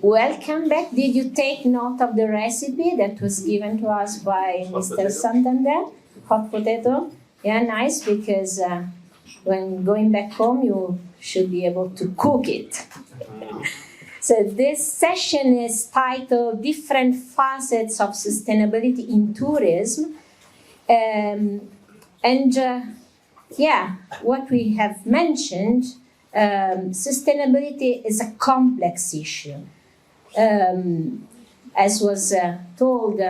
welcome back. Did you take note of the recipe that was given to us by Mr. Santander? Hot potato? Yeah, nice, because when going back home, you should be able to cook it. So this session is titled Different Facets of Sustainability in Tourism. What we have mentioned, sustainability is a complex issue. As was told,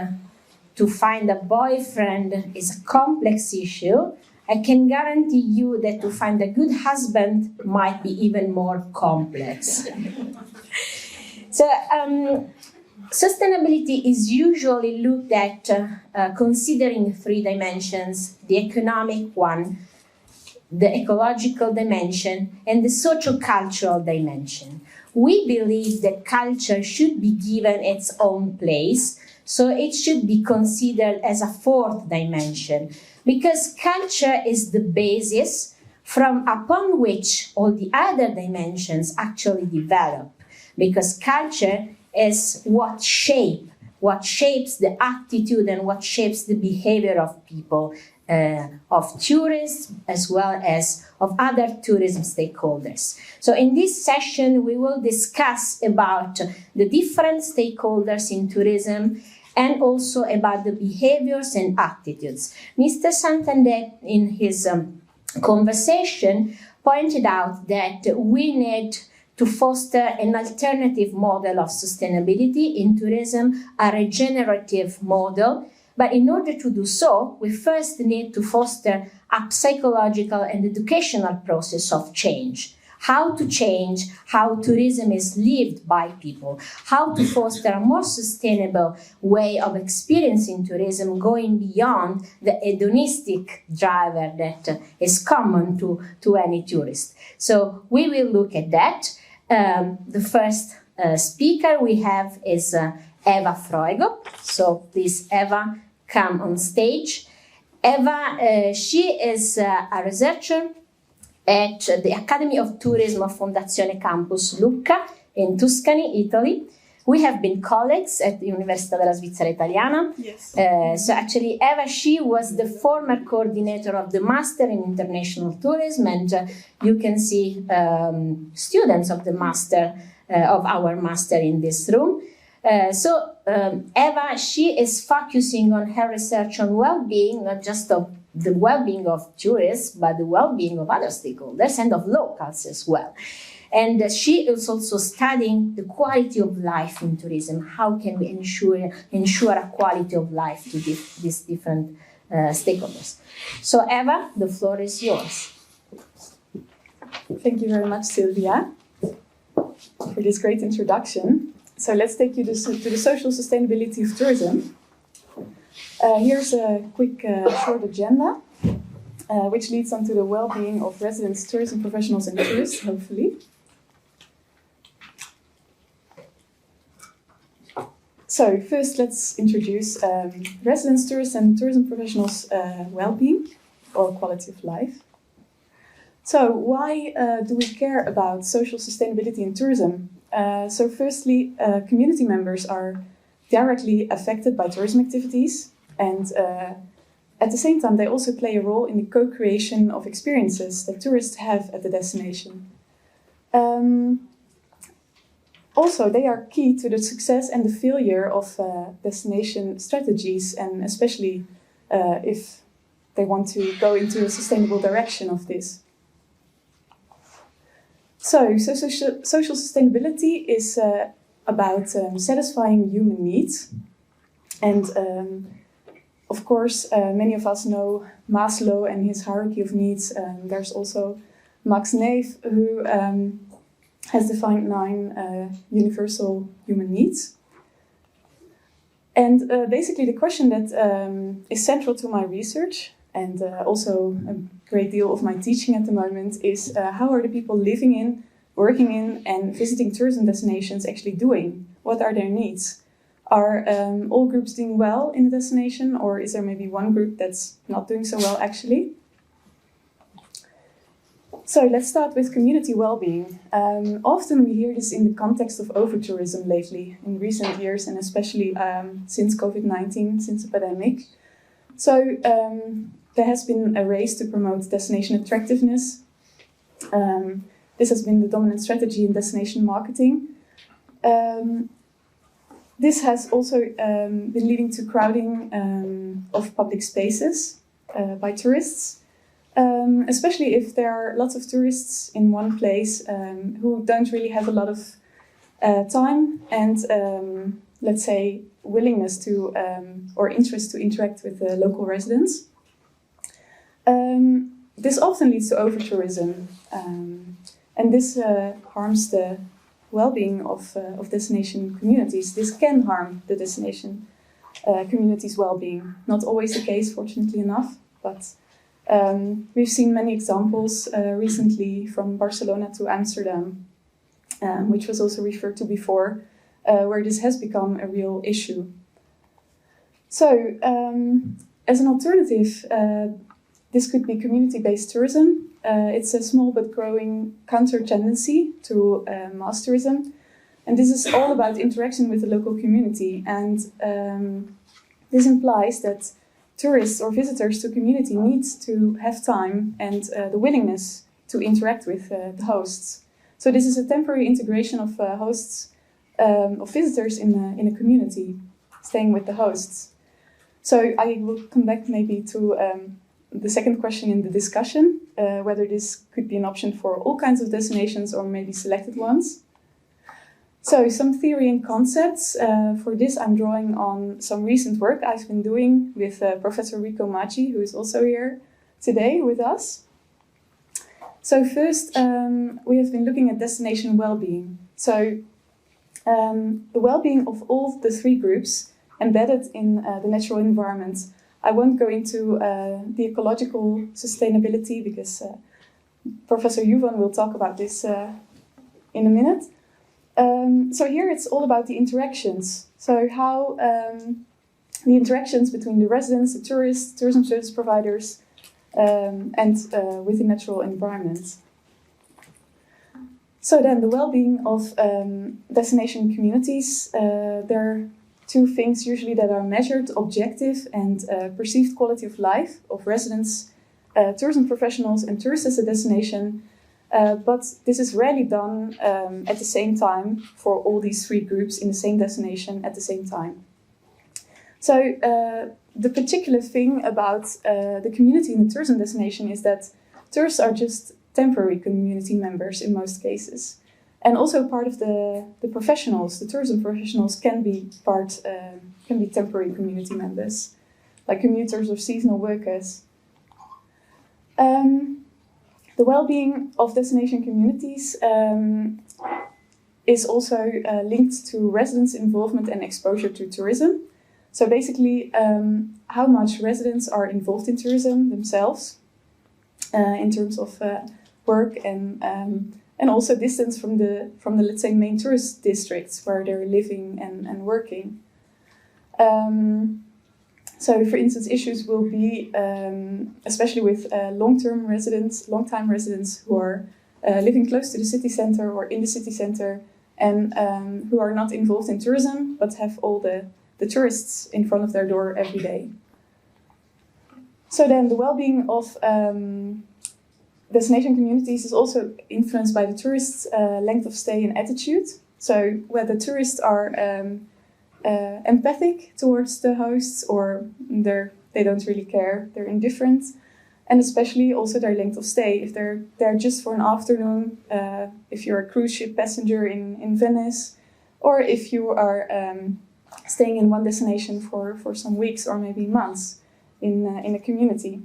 to find a boyfriend is a complex issue. I can guarantee you that to find a good husband might be even more complex. So, sustainability is usually looked at considering three dimensions: the economic one, the ecological dimension, and the socio-cultural dimension. We believe that culture should be given its own place, so it should be considered as a fourth dimension, because culture is the basis upon which all the other dimensions actually develop, because culture is what shapes the attitude and what shapes the behavior of people, of tourists as well as of other tourism stakeholders. So in this session, we will discuss about the different stakeholders in tourism and also about the behaviors and attitudes. Mr. Santander, in his conversation, pointed out that we need to foster an alternative model of sustainability in tourism, a regenerative model. But in order to do so, we first need to foster a psychological and educational process of change. How to change how tourism is lived by people, how to foster a more sustainable way of experiencing tourism, going beyond the hedonistic driver that is common to any tourist. So we will look at that. The first speaker we have is Eva Froigo. So please, Eva, come on stage. Eva, she is a researcher at the Academy of Tourism of Fondazione Campus Lucca in Tuscany, Italy. We have been colleagues at the Università della Svizzera Italiana. Yes. So actually, Eva, she was the former coordinator of the Master in International Tourism, and you can see students of the Master, of our Master in this room. Eva, she is focusing on her research on well-being, not just of the well-being of tourists, but the well-being of other stakeholders and of locals as well. And she is also studying the quality of life in tourism. How can we ensure a quality of life to these different stakeholders? So Eva, the floor is yours. Thank you very much, Sylvia, for this great introduction. So let's take you to the social sustainability of tourism. Here's a quick short agenda, which leads on to the well-being of residents, tourism professionals and tourists, hopefully. So first, let's introduce residents, tourists and tourism professionals' well-being or quality of life. So why do we care about social sustainability in tourism? So firstly, community members are directly affected by tourism activities, and at the same time they also play a role in the co-creation of experiences that tourists have at the destination. Also, they are key to the success and the failure of destination strategies, and especially if they want to go into a sustainable direction of this. So social sustainability is about satisfying human needs. And of course, many of us know Maslow and his hierarchy of needs. There's also Max Neef, who has defined 9 universal human needs. And basically the question that is central to my research, and also a great deal of my teaching at the moment, is how are the people living in, working in and visiting tourism destinations actually doing? What are their needs? Are all groups doing well in the destination, or is there maybe one group that's not doing so well actually? So let's start with community well-being. Often we hear this in the context of over-tourism lately, in recent years, and especially since COVID-19, since the pandemic. So there has been a race to promote destination attractiveness. This has been the dominant strategy in destination marketing. This has also been leading to crowding of public spaces by tourists, especially if there are lots of tourists in one place who don't really have a lot of time and, let's say, willingness to or interest to interact with the local residents. This often leads to over-tourism, and this harms the well-being of destination communities. This can harm the destination communities' well-being. Not always the case, fortunately enough, but we've seen many examples recently from Barcelona to Amsterdam, which was also referred to before, where this has become a real issue. So, as an alternative, this could be community-based tourism. It's a small but growing counter-tendency to mass tourism. And this is all about interaction with the local community. And this implies that tourists or visitors to community need to have time and the willingness to interact with the hosts. So this is a temporary integration of hosts, of visitors in a community, staying with the hosts. So I will come back maybe to the second question in the discussion, whether this could be an option for all kinds of destinations or maybe selected ones. So some theory and concepts. For this I'm drawing on some recent work I've been doing with Professor Rico Maggi, who is also here today with us. So first, we have been looking at destination well-being. So the well-being of all the three groups embedded in the natural environment. I won't go into the ecological sustainability because Professor Juvan will talk about this in a minute. So here it's all about the interactions. So how the interactions between the residents, the tourists, tourism service providers, and with the natural environment. So then the well-being of destination communities, there are two things usually that are measured: objective and perceived quality of life of residents, tourism professionals, and tourists as a destination. But this is rarely done at the same time for all these three groups in the same destination at the same time. So the particular thing about the community in the tourism destination is that tourists are just temporary community members in most cases. And also part of the professionals, the tourism professionals can be temporary community members, like commuters or seasonal workers. The well-being of destination communities is also linked to residents' involvement and exposure to tourism. So basically, how much residents are involved in tourism themselves, in terms of work and also distance from the let's say main tourist districts where they're living and working. So, for instance, issues will be, especially with long-time residents who are living close to the city center or in the city center and who are not involved in tourism but have all the tourists in front of their door every day. So then the well-being of destination communities is also influenced by the tourists' length of stay and attitude. So whether tourists are empathic towards the hosts or they don't really care, they're indifferent, and especially also their length of stay. If they're there just for an afternoon, if you're a cruise ship passenger in Venice, or if you are staying in one destination for some weeks or maybe months in a community.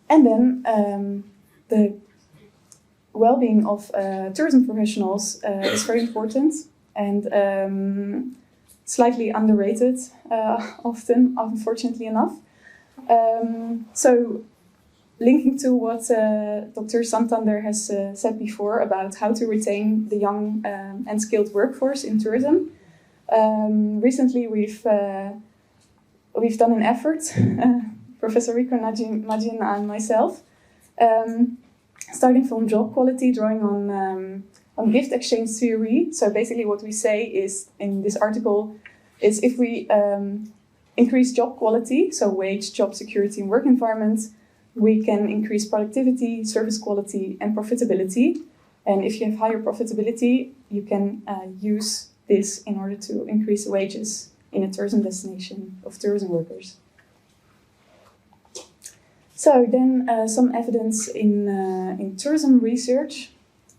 And then the well-being of tourism professionals is very important and slightly underrated often, unfortunately enough. So linking to what Dr. Santander has said before about how to retain the young and skilled workforce in tourism, recently we've done an effort Professor Rico Majin and myself, starting from job quality, drawing on gift exchange theory. So basically what we say is, in this article, is if we increase job quality, so wage, job security and work environment, we can increase productivity, service quality and profitability. And if you have higher profitability, you can use this in order to increase the wages in a tourism destination of tourism workers. So then some evidence in tourism research.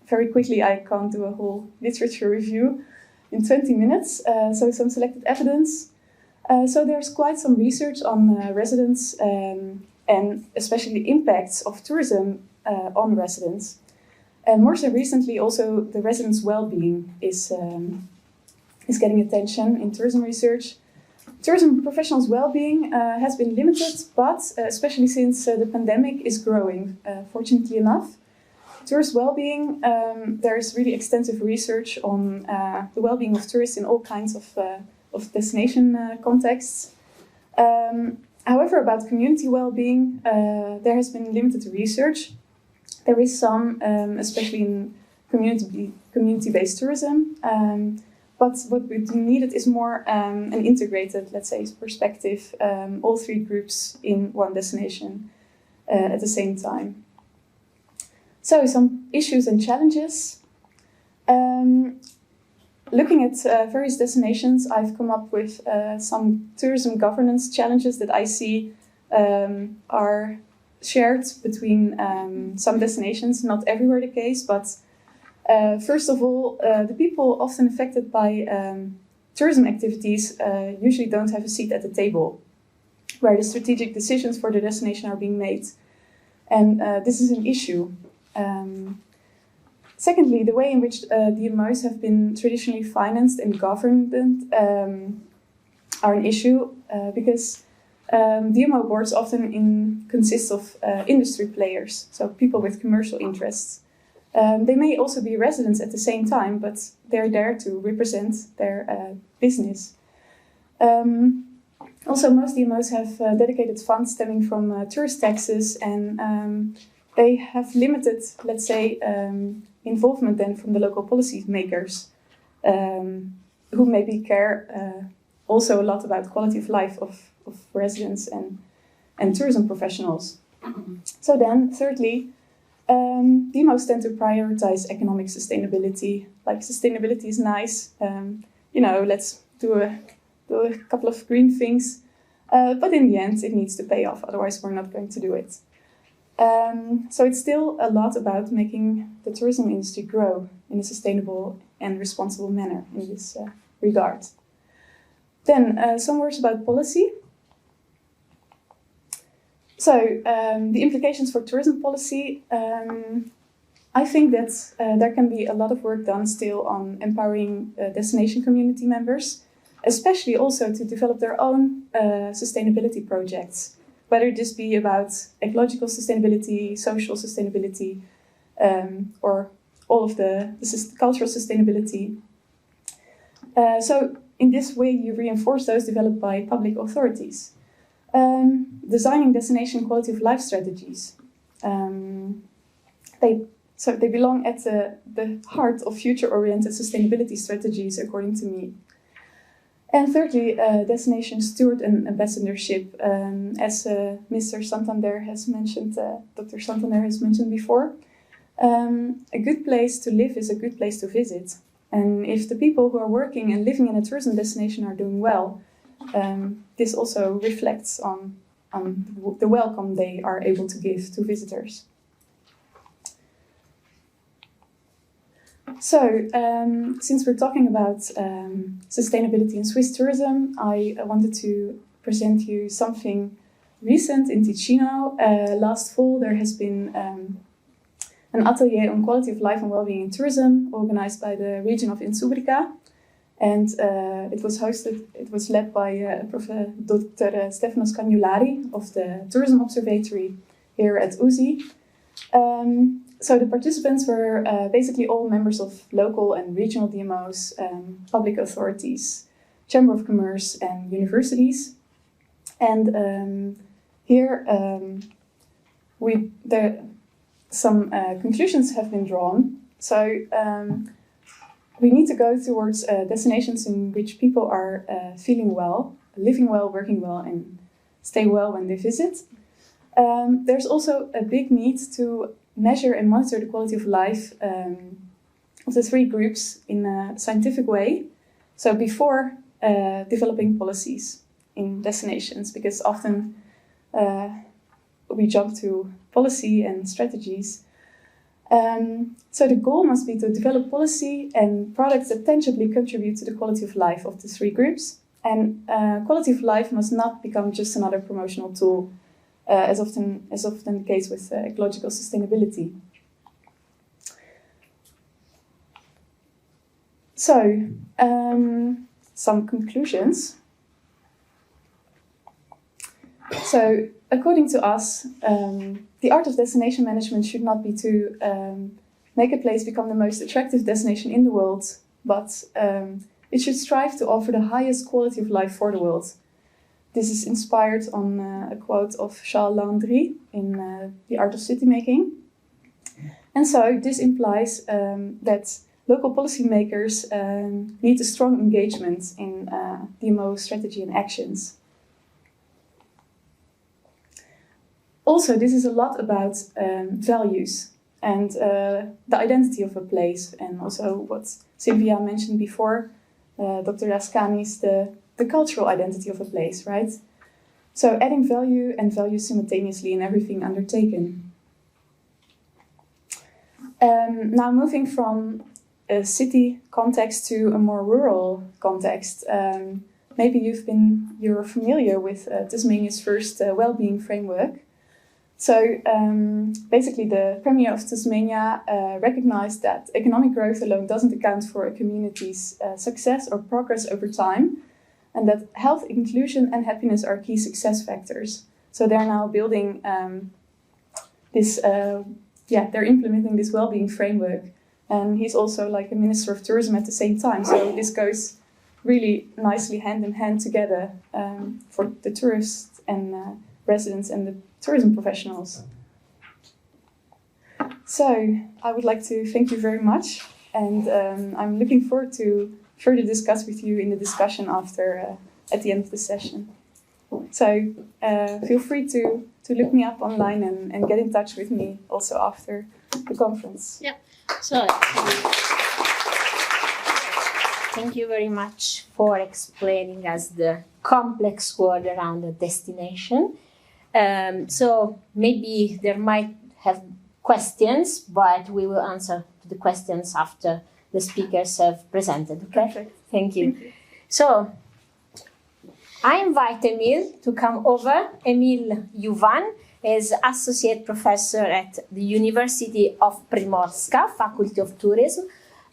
Very quickly, I can't do a whole literature review in 20 minutes, so some selected evidence. So there's quite some research on residents and especially the impacts of tourism on residents. And more so recently, also the residents' well-being is getting attention in tourism research. Tourism professionals' well-being has been limited, but especially since the pandemic is growing, fortunately enough. Tourist well-being, there is really extensive research on the well-being of tourists in all kinds of destination contexts. However, about community well-being, there has been limited research. There is some, especially in community-based tourism, but what we needed is more an integrated, let's say, perspective, all three groups in one destination at the same time. So, some issues and challenges. Looking at various destinations, I've come up with some tourism governance challenges that I see are shared between some destinations, not everywhere the case, but first of all, the people often affected by tourism activities usually don't have a seat at the table where the strategic decisions for the destination are being made. And this is an issue. Secondly, the way in which DMOs have been traditionally financed and governed are an issue because DMO boards often consist of industry players, so people with commercial interests. They may also be residents at the same time, but they're there to represent their business. Also, most DMOs have dedicated funds stemming from tourist taxes, and they have limited, let's say, involvement then from the local policy makers, who maybe care also a lot about quality of life of residents and tourism professionals. So then, thirdly, DMOs tend to prioritize economic sustainability. Like, sustainability is nice, let's do a couple of green things, but in the end it needs to pay off, otherwise we're not going to do it. So it's still a lot about making the tourism industry grow in a sustainable and responsible manner in this regard. Then some words about policy. So the implications for tourism policy, I think that there can be a lot of work done still on empowering destination community members, especially also to develop their own sustainability projects, whether this be about ecological sustainability, social sustainability, or all of the cultural sustainability. So in this way, you reinforce those developed by public authorities. Designing destination quality of life strategies. They belong at the heart of future-oriented sustainability strategies, according to me. And thirdly, destination steward and ambassadorship, as Mr. Santander has mentioned, Dr. Santander has mentioned before. A good place to live is a good place to visit. And if the people who are working and living in a tourism destination are doing well, this also reflects on the welcome they are able to give to visitors. So, since we're talking about sustainability in Swiss tourism, I wanted to present you something recent in Ticino. Last fall, there has been an atelier on quality of life and well-being in tourism, organized by the region of Insubrica. And it was led by Professor Dr. Stefanos Cagnolari of the Tourism Observatory here at USI. So the participants were basically all members of local and regional DMOs, public authorities, Chamber of Commerce and universities. And here some conclusions have been drawn. So we need to go towards destinations in which people are feeling well, living well, working well, and stay well when they visit. There's also a big need to measure and monitor the quality of life of the three groups in a scientific way. So before developing policies in destinations, because often we jump to policy and strategies. So the goal must be to develop policy and products that tangibly contribute to the quality of life of the three groups. And quality of life must not become just another promotional tool, as often the case with ecological sustainability. So, some conclusions. So, according to us, the art of destination management should not be to make a place become the most attractive destination in the world, but it should strive to offer the highest quality of life for the world. This is inspired on a quote of Charles Landry in The Art of City Making. And so this implies that local policymakers need a strong engagement in DMO strategy and actions. Also, this is a lot about values and the identity of a place, and also what Sylvia mentioned before, Dr. Laskani's the cultural identity of a place, right? So adding value and value simultaneously in everything undertaken. Now moving from a city context to a more rural context. Maybe you're familiar with Tasmania's first well-being framework. So basically the Premier of Tasmania recognized that economic growth alone doesn't account for a community's success or progress over time, and that health, inclusion and happiness are key success factors. So they're now building they're implementing this well-being framework. And he's also like a Minister of Tourism at the same time. So this goes really nicely hand in hand together for the tourists and residents and the tourism professionals. So I would like to thank you very much. And I'm looking forward to further discuss with you in the discussion after at the end of the session. So feel free to look me up online and get in touch with me also after the conference. Yeah. So thank you very much for explaining us the complex world around the destination. So maybe there might have questions, but we will answer the questions after the speakers have presented. Okay? Perfect. Thank you. So I invite Emil to come over. Emil Juvan is Associate Professor at the University of Primorska, Faculty of Tourism.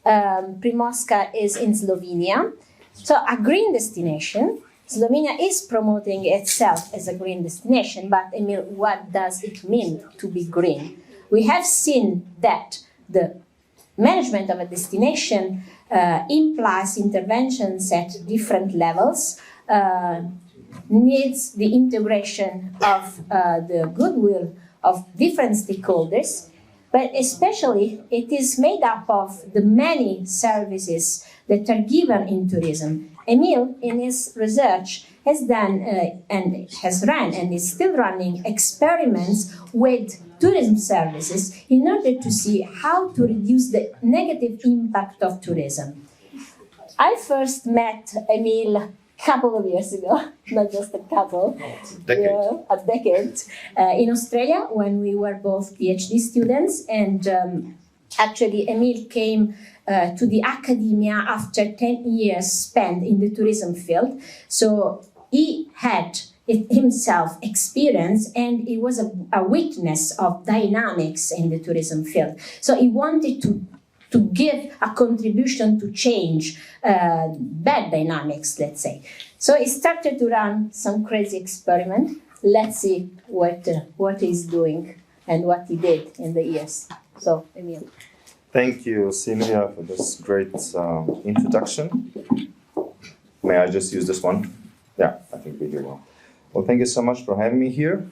Primorska is in Slovenia. So a green destination. Slovenia is promoting itself as a green destination, but Emil, what does it mean to be green? We have seen that the management of a destination implies interventions at different levels, needs the integration of the goodwill of different stakeholders, but especially it is made up of the many services that are given in tourism. Emil, in his research, has done and has run and is still running experiments with tourism services in order to see how to reduce the negative impact of tourism. I first met Emil a couple of years ago, not just a couple, a decade, in Australia when we were both PhD students. And actually, Emil came to the academia after 10 years spent in the tourism field. So he had it himself experience, and he was a witness of dynamics in the tourism field. So he wanted to give a contribution to change bad dynamics, let's say. So he started to run some crazy experiment. Let's see what he's doing and what he did in the years. So, Emil. Thank you, Sylvia, for this great introduction. May I just use this one? Yeah, I think we do well. Well, thank you so much for having me here.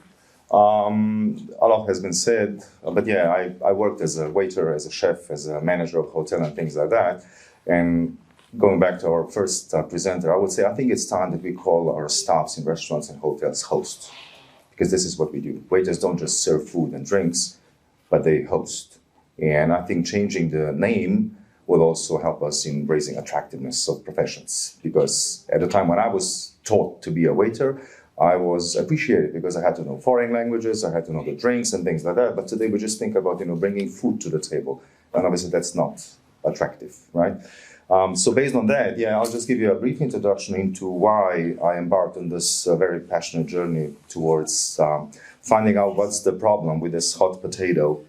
A lot has been said, but yeah, I worked as a waiter, as a chef, as a manager of hotel and things like that. And going back to our first presenter, I would say I think it's time that we call our staffs in restaurants and hotels hosts, because this is what we do. Waiters don't just serve food and drinks, but they host. And I think changing the name will also help us in raising attractiveness of professions, because at the time when I was taught to be a waiter, I was appreciated because I had to know foreign languages, I had to know the drinks and things like that. But today we just think about, bringing food to the table. And obviously that's not attractive, right? So based on that, yeah, I'll just give you a brief introduction into why I embarked on this very passionate journey towards finding out what's the problem with this hot potato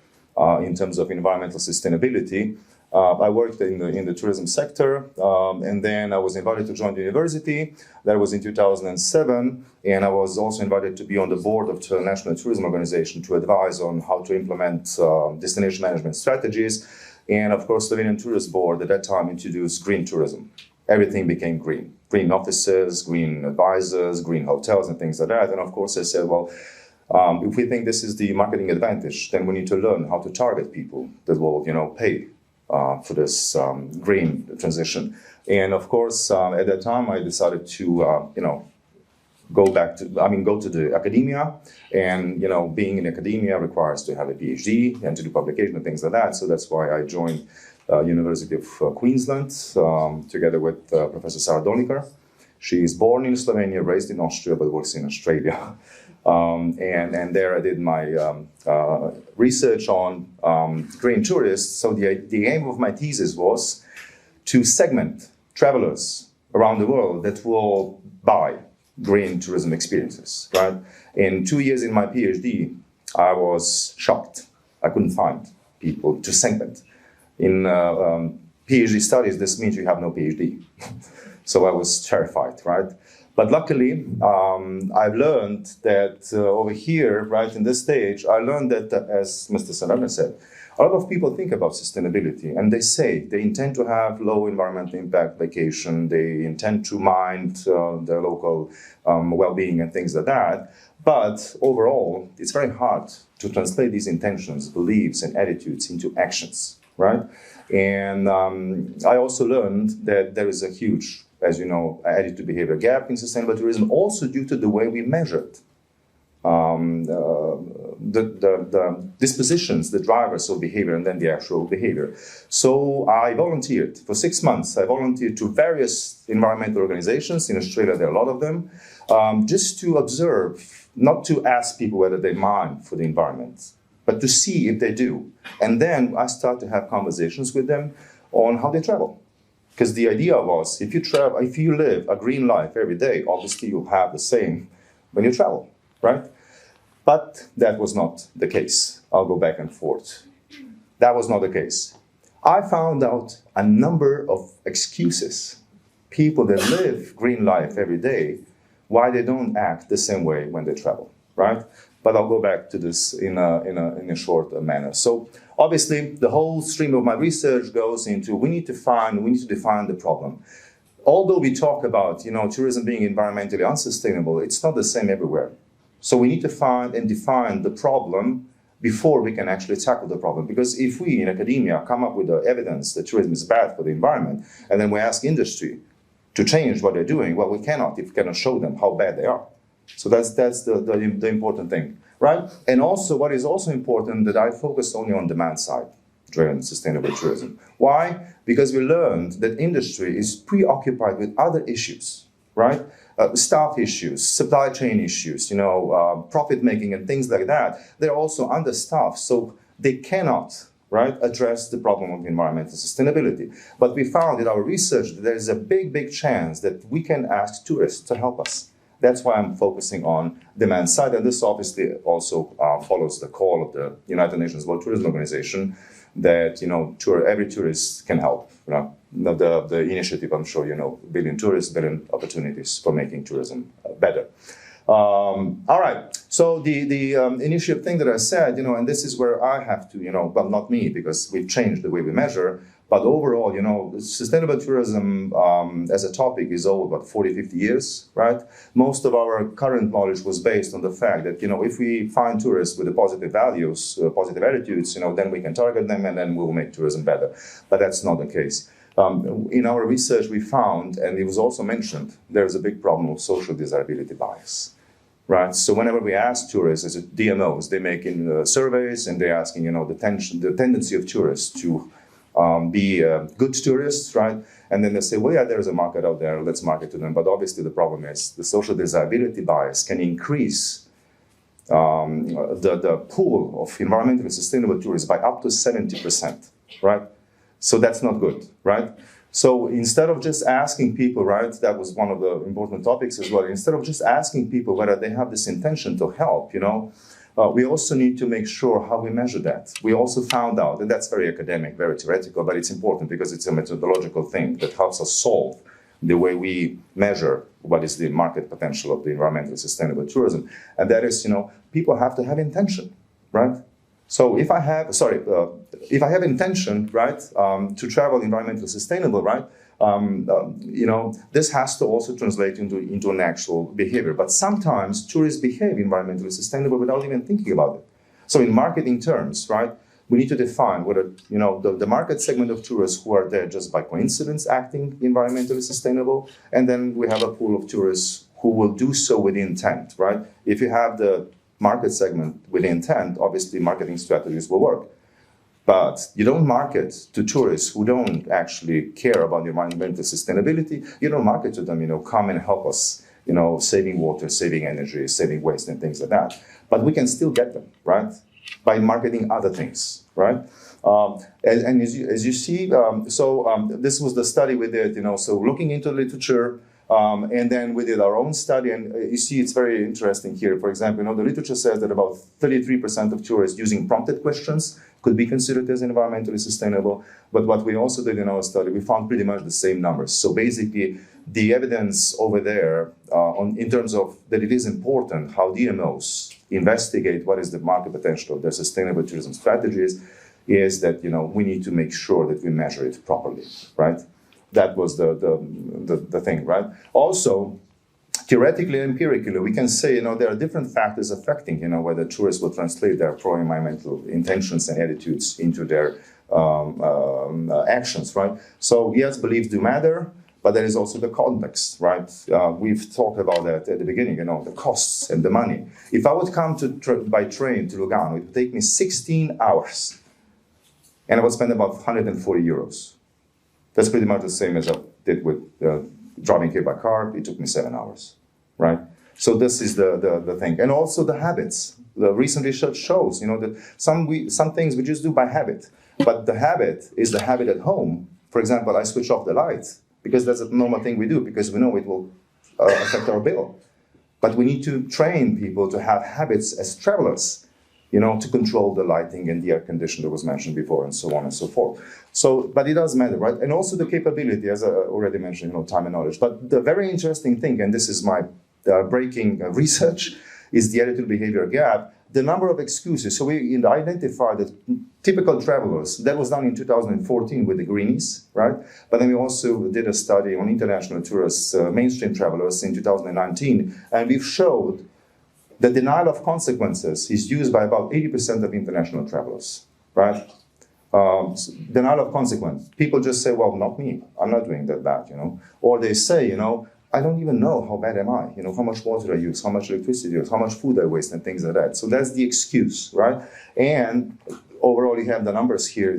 in terms of environmental sustainability. I worked in the tourism sector, and then I was invited to join the university. That was in 2007, and I was also invited to be on the board of the National Tourism Organization to advise on how to implement destination management strategies. And of course, Slovenian Tourist Board at that time introduced green tourism. Everything became green. Green offices, green advisors, green hotels, and things like that. And of course, I said, well, if we think this is the marketing advantage, then we need to learn how to target people that will, pay for this green transition. And of course, at that time, I decided to, go to the academia. And, being in academia requires to have a PhD and to do publication and things like that. So that's why I joined University of Queensland together with Professor Sarah Dolniker. She is born in Slovenia, raised in Austria, but works in Australia. And there I did my research on green tourists. So the aim of my thesis was to segment travelers around the world that will buy green tourism experiences, right? In 2 years in my PhD, I was shocked. I couldn't find people to segment. In PhD studies, this means you have no PhD. So I was terrified, right? But luckily, I've learned that over here, right in this stage, I learned that, as Mr. Sarana said, a lot of people think about sustainability and they say they intend to have low environmental impact vacation, they intend to mind their local well-being and things like that. But overall, it's very hard to translate these intentions, beliefs, and attitudes into actions, right? And I also learned that there is a huge, as you know, attitude behavior gap in sustainable tourism, also due to the way we measured the dispositions, the drivers of behavior, and then the actual behavior. So I volunteered for 6 months. I volunteered to various environmental organizations. In Australia, there are a lot of them, just to observe, not to ask people whether they mind for the environment, but to see if they do. And then I start to have conversations with them on how they travel. Because the idea was, if you live a green life every day, obviously you'll have the same when you travel, right? But that was not the case. I'll go back and forth. That was not the case. I found out a number of excuses. People that live green life every day, why they don't act the same way when they travel, right? But I'll go back to this in a short manner. So obviously, the whole stream of my research goes into we need to define the problem. Although we talk about tourism being environmentally unsustainable, it's not the same everywhere. So we need to find and define the problem before we can actually tackle the problem. Because if we in academia come up with the evidence that tourism is bad for the environment, and then we ask industry to change what they're doing, well, we cannot if we cannot show them how bad they are. So that's the important thing, right? And also, what is also important that I focus only on demand side driven sustainable tourism. Why? Because we learned that industry is preoccupied with other issues, right? Staff issues, supply chain issues, profit making and things like that. They're also understaffed, so they cannot, right, address the problem of environmental sustainability. But we found in our research that there is a big chance that we can ask tourists to help us. That's why I'm focusing on demand side, and this obviously also follows the call of the United Nations World Tourism Organization that every tourist can help. The initiative, I'm sure billion tourists, billion opportunities for making tourism better. All right. So the initiative thing that I said, and this is where I have to, well, not me, because we've changed the way we measure, But overall, sustainable tourism as a topic is old, about 40, 50 years, right? Most of our current knowledge was based on the fact that, if we find tourists with the positive values, positive attitudes, then we can target them and then we'll make tourism better. But that's not the case. In our research, we found, and it was also mentioned, there's a big problem of social desirability bias. Right. So whenever we ask tourists, as DMOs, they make in surveys and they're asking, the tendency of tourists to be good tourists, right? And then they say, well, yeah, there's a market out there, let's market to them. But obviously the problem is the social desirability bias can increase the pool of environmentally sustainable tourists by up to 70%, right? So that's not good, right? So instead of just asking people, right, that was one of the important topics as well, instead of just asking people whether they have this intention to help, we also need to make sure how we measure that. We also found out, and that's very academic, very theoretical, but it's important because it's a methodological thing that helps us solve the way we measure what is the market potential of the environmentally sustainable tourism. And that is, people have to have intention, right? So if I have intention, right, to travel environmentally sustainable, right, this has to also translate into an actual behavior. But sometimes tourists behave environmentally sustainable without even thinking about it. So in marketing terms, right, we need to define whether, the market segment of tourists who are there just by coincidence acting environmentally sustainable, and then we have a pool of tourists who will do so with intent, right? If you have the market segment with intent, obviously marketing strategies will work. But you don't market to tourists who don't actually care about environmental sustainability. You don't market to them, come and help us, saving water, saving energy, saving waste and things like that. But we can still get them, right? By marketing other things, right? And as you see, this was the study we did, so looking into literature, and then we did our own study, and you see it's very interesting here. For example, the literature says that about 33% of tourists using prompted questions could be considered as environmentally sustainable. But what we also did in our study, we found pretty much the same numbers. So basically, the evidence over there in terms of that it is important how DMOs investigate what is the market potential of their sustainable tourism strategies is that, we need to make sure that we measure it properly, right? That was the thing, right? Also, theoretically and empirically, we can say, there are different factors affecting, whether tourists will translate their pro-environmental intentions and attitudes into their actions, right? So yes, beliefs do matter, but there is also the context, right? We've talked about that at the beginning, the costs and the money. If I would come by train to Lugano, it would take me 16 hours, and I would spend about 140 euros. That's pretty much the same as I did with driving here by car. It took me 7 hours, right? So this is the thing. And also the habits. The recent research shows, that some things we just do by habit. But the habit is the habit at home. For example, I switch off the lights because that's a normal thing we do because we know it will affect our bill. But we need to train people to have habits as travelers, to control the lighting and the air condition that was mentioned before and so on and so forth. So, but it does matter, right? And also the capability, as I already mentioned, time and knowledge. But the very interesting thing, and this is my breaking research, is the attitude behavior gap. The number of excuses. So we identified the typical travelers. That was done in 2014 with the Greenies, right? But then we also did a study on international tourists, mainstream travelers in 2019, and we've showed the denial of consequences is used by about 80% of international travelers, right? Denial of consequence. People just say, well, not me. I'm not doing that bad, Or they say, I don't even know how bad am I, how much water I use, how much electricity I use, how much food I waste and things like that. So that's the excuse, right? And overall, you have the numbers here,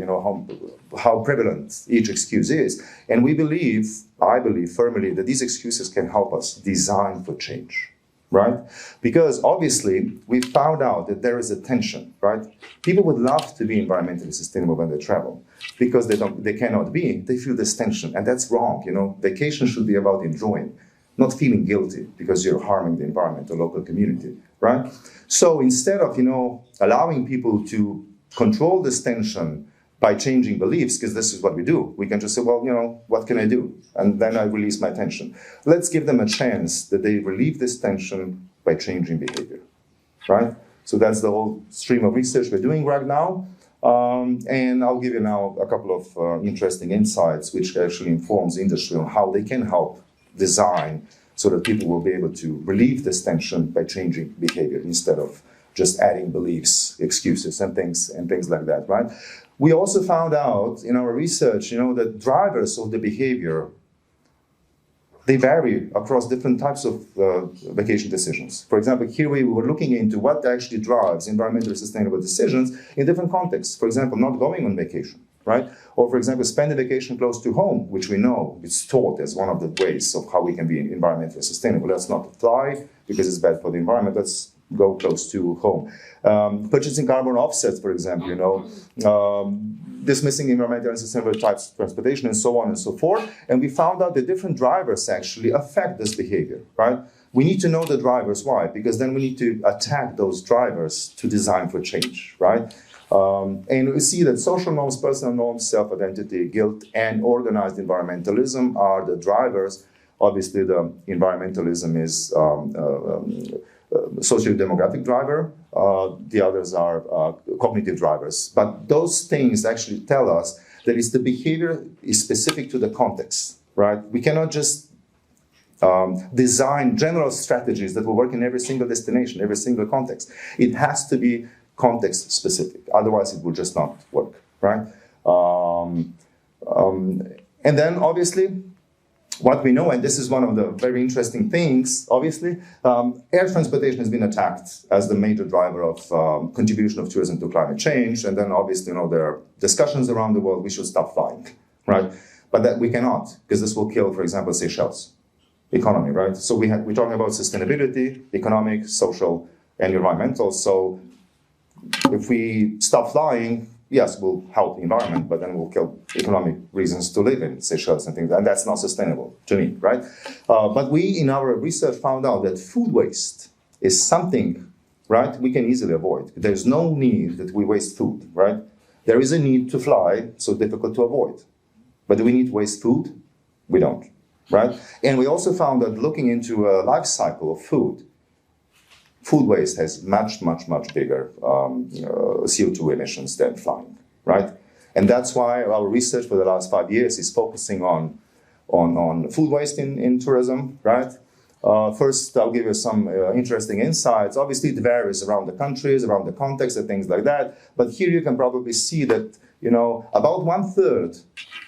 how prevalent each excuse is. And I believe firmly that these excuses can help us design for change. Right? Because obviously we found out that there is a tension, right? People would love to be environmentally sustainable when they travel. Because they cannot be, they feel this tension, and that's wrong. Vacation should be about enjoying, not feeling guilty because you're harming the environment, the local community, right? So instead of, allowing people to control this tension by changing beliefs, because this is what we do. We can just say, well, what can I do? And then I release my tension. Let's give them a chance that they relieve this tension by changing behavior, right? So that's the whole stream of research we're doing right now. And I'll give you now a couple of interesting insights which actually informs industry on how they can help design so that people will be able to relieve this tension by changing behavior instead of just adding beliefs, excuses, and things like that, right? We also found out in our research, that drivers of the behavior, they vary across different types of vacation decisions. For example, here we were looking into what actually drives environmentally sustainable decisions in different contexts. For example, not going on vacation, right? Or for example, spending vacation close to home, which we know is taught as one of the ways of how we can be environmentally sustainable. Let's not fly because it's bad for the environment. Let's go close to home. Purchasing carbon offsets, for example, dismissing environmental and sustainable types of transportation, and so on and so forth. And we found out that different drivers actually affect this behavior, right? We need to know the drivers. Why? Because then we need to attack those drivers to design for change, right? And we see that social norms, personal norms, self-identity, guilt, and organized environmentalism are the drivers. Obviously, the environmentalism is socio-demographic driver. The others are cognitive drivers. But those things actually tell us that the behavior is specific to the context, right? We cannot just design general strategies that will work in every single destination, every single context. It has to be context specific. Otherwise, it will just not work, right? And then, obviously, what we know, and this is one of the very interesting things, obviously, air transportation has been attacked as the major driver of contribution of tourism to climate change. And then obviously, there are discussions around the world, we should stop flying, right? But that we cannot, because this will kill, for example, Seychelles economy, right? So we're talking about sustainability, economic, social, and environmental. So if we stop flying, yes, we'll help the environment, but then we'll kill economic reasons to live in Seychelles and things, and that's not sustainable to me, right? But we, in our research, found out that food waste is something, right, we can easily avoid. There's no need that we waste food, right? There is a need to fly, so difficult to avoid. But do we need to waste food? We don't, right? And we also found that looking into a life cycle of food waste has much, much, much bigger CO2 emissions than flying, right? And that's why our research for the last 5 years is focusing on food waste in tourism, right? First, I'll give you some interesting insights. Obviously, it varies around the countries, around the context, and things like that. But here you can probably see that, about 1/3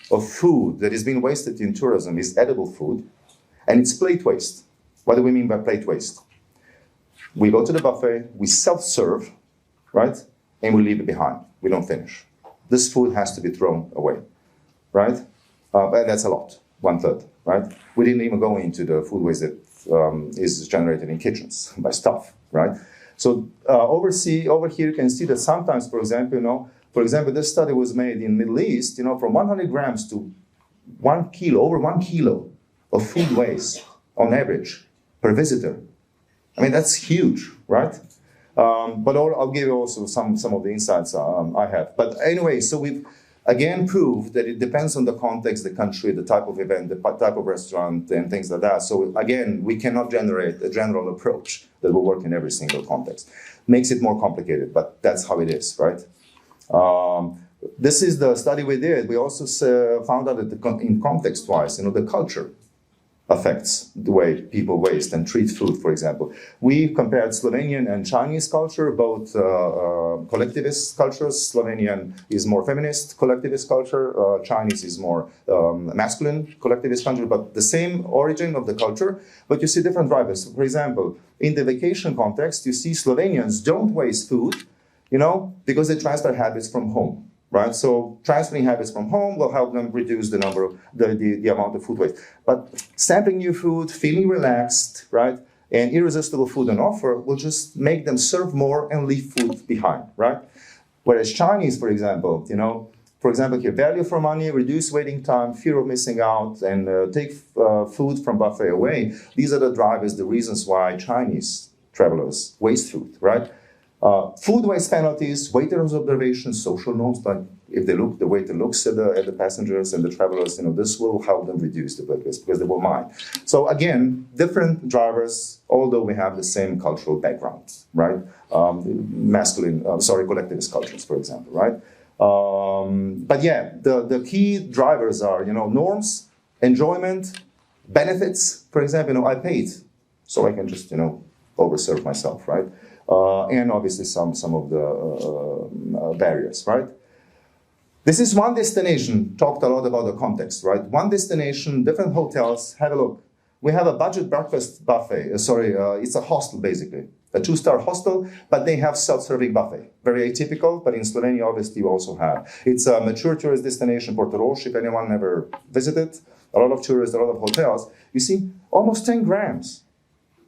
of food that is being wasted in tourism is edible food, and it's plate waste. What do we mean by plate waste? We go to the buffet, we self-serve, right? And we leave it behind. We don't finish. This food has to be thrown away, right? But that's a lot, 1/3, right? We didn't even go into the food waste that is generated in kitchens by staff, right? So over here you can see that sometimes, for example, this study was made in Middle East, from 100 grams to 1 kilo, over 1 kilo of food waste on average per visitor. I mean, that's huge, right? But I'll give you also some of the insights I have. But anyway, so we've again proved that it depends on the context, the country, the type of event, the type of restaurant, and things like that. So again, we cannot generate a general approach that will work in every single context. Makes it more complicated, but that's how it is, right? This is the study we did. We also found out that in context-wise, the culture affects the way people waste and treat food, for example. We compared Slovenian and Chinese culture, both collectivist cultures. Slovenian is more feminist collectivist culture. Chinese is more masculine collectivist culture, but the same origin of the culture, but you see different drivers. For example, in the vacation context, you see Slovenians don't waste food, because they transfer habits from home. Right, so transferring habits from home will help them reduce the amount of food waste. But sampling new food, feeling relaxed, right, and irresistible food on offer will just make them serve more and leave food behind, right? Whereas Chinese, for example, here, value for money, reduce waiting time, fear of missing out, and take food from buffet away. These are the drivers, the reasons why Chinese travelers waste food, right? Food waste penalties, waiters' observations, social norms, like if the waiter looks at the passengers and the travelers, this will help them reduce the food waste because they will mind. So again, different drivers, although we have the same cultural background, right? Collectivist cultures, for example, right? But yeah, the key drivers are, norms, enjoyment, benefits. For example, I paid, so I can just, overserve myself, right? And obviously some of the barriers, right? This is one destination, talked a lot about the context, right? One destination, different hotels, have a look. We have a budget breakfast buffet, it's a hostel basically, a 2-star hostel, but they have self-serving buffet. Very atypical, but in Slovenia obviously we also have. It's a mature tourist destination, Portorož, if anyone never visited, a lot of tourists, a lot of hotels. You see, almost 10 grams.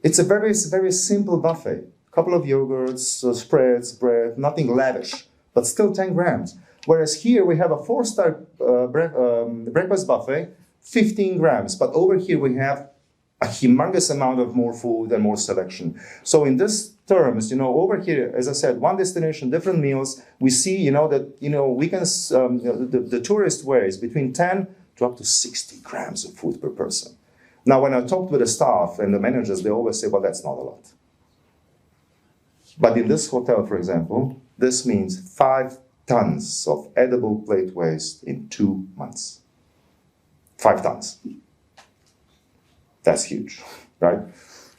It's a very, very simple buffet. A couple of yogurts, spreads, bread, nothing lavish, but still 10 grams. Whereas here we have a 4-star breakfast buffet, 15 grams. But over here we have a humongous amount of more food and more selection. So in this terms, over here, as I said, one destination, different meals, we see, that, we can, the tourist weighs between 10 to up to 60 grams of food per person. Now, when I talked with the staff and the managers, they always say, well, that's not a lot. But in this hotel, for example, this means 5 tons of edible plate waste in 2 months. 5 tons. That's huge, right?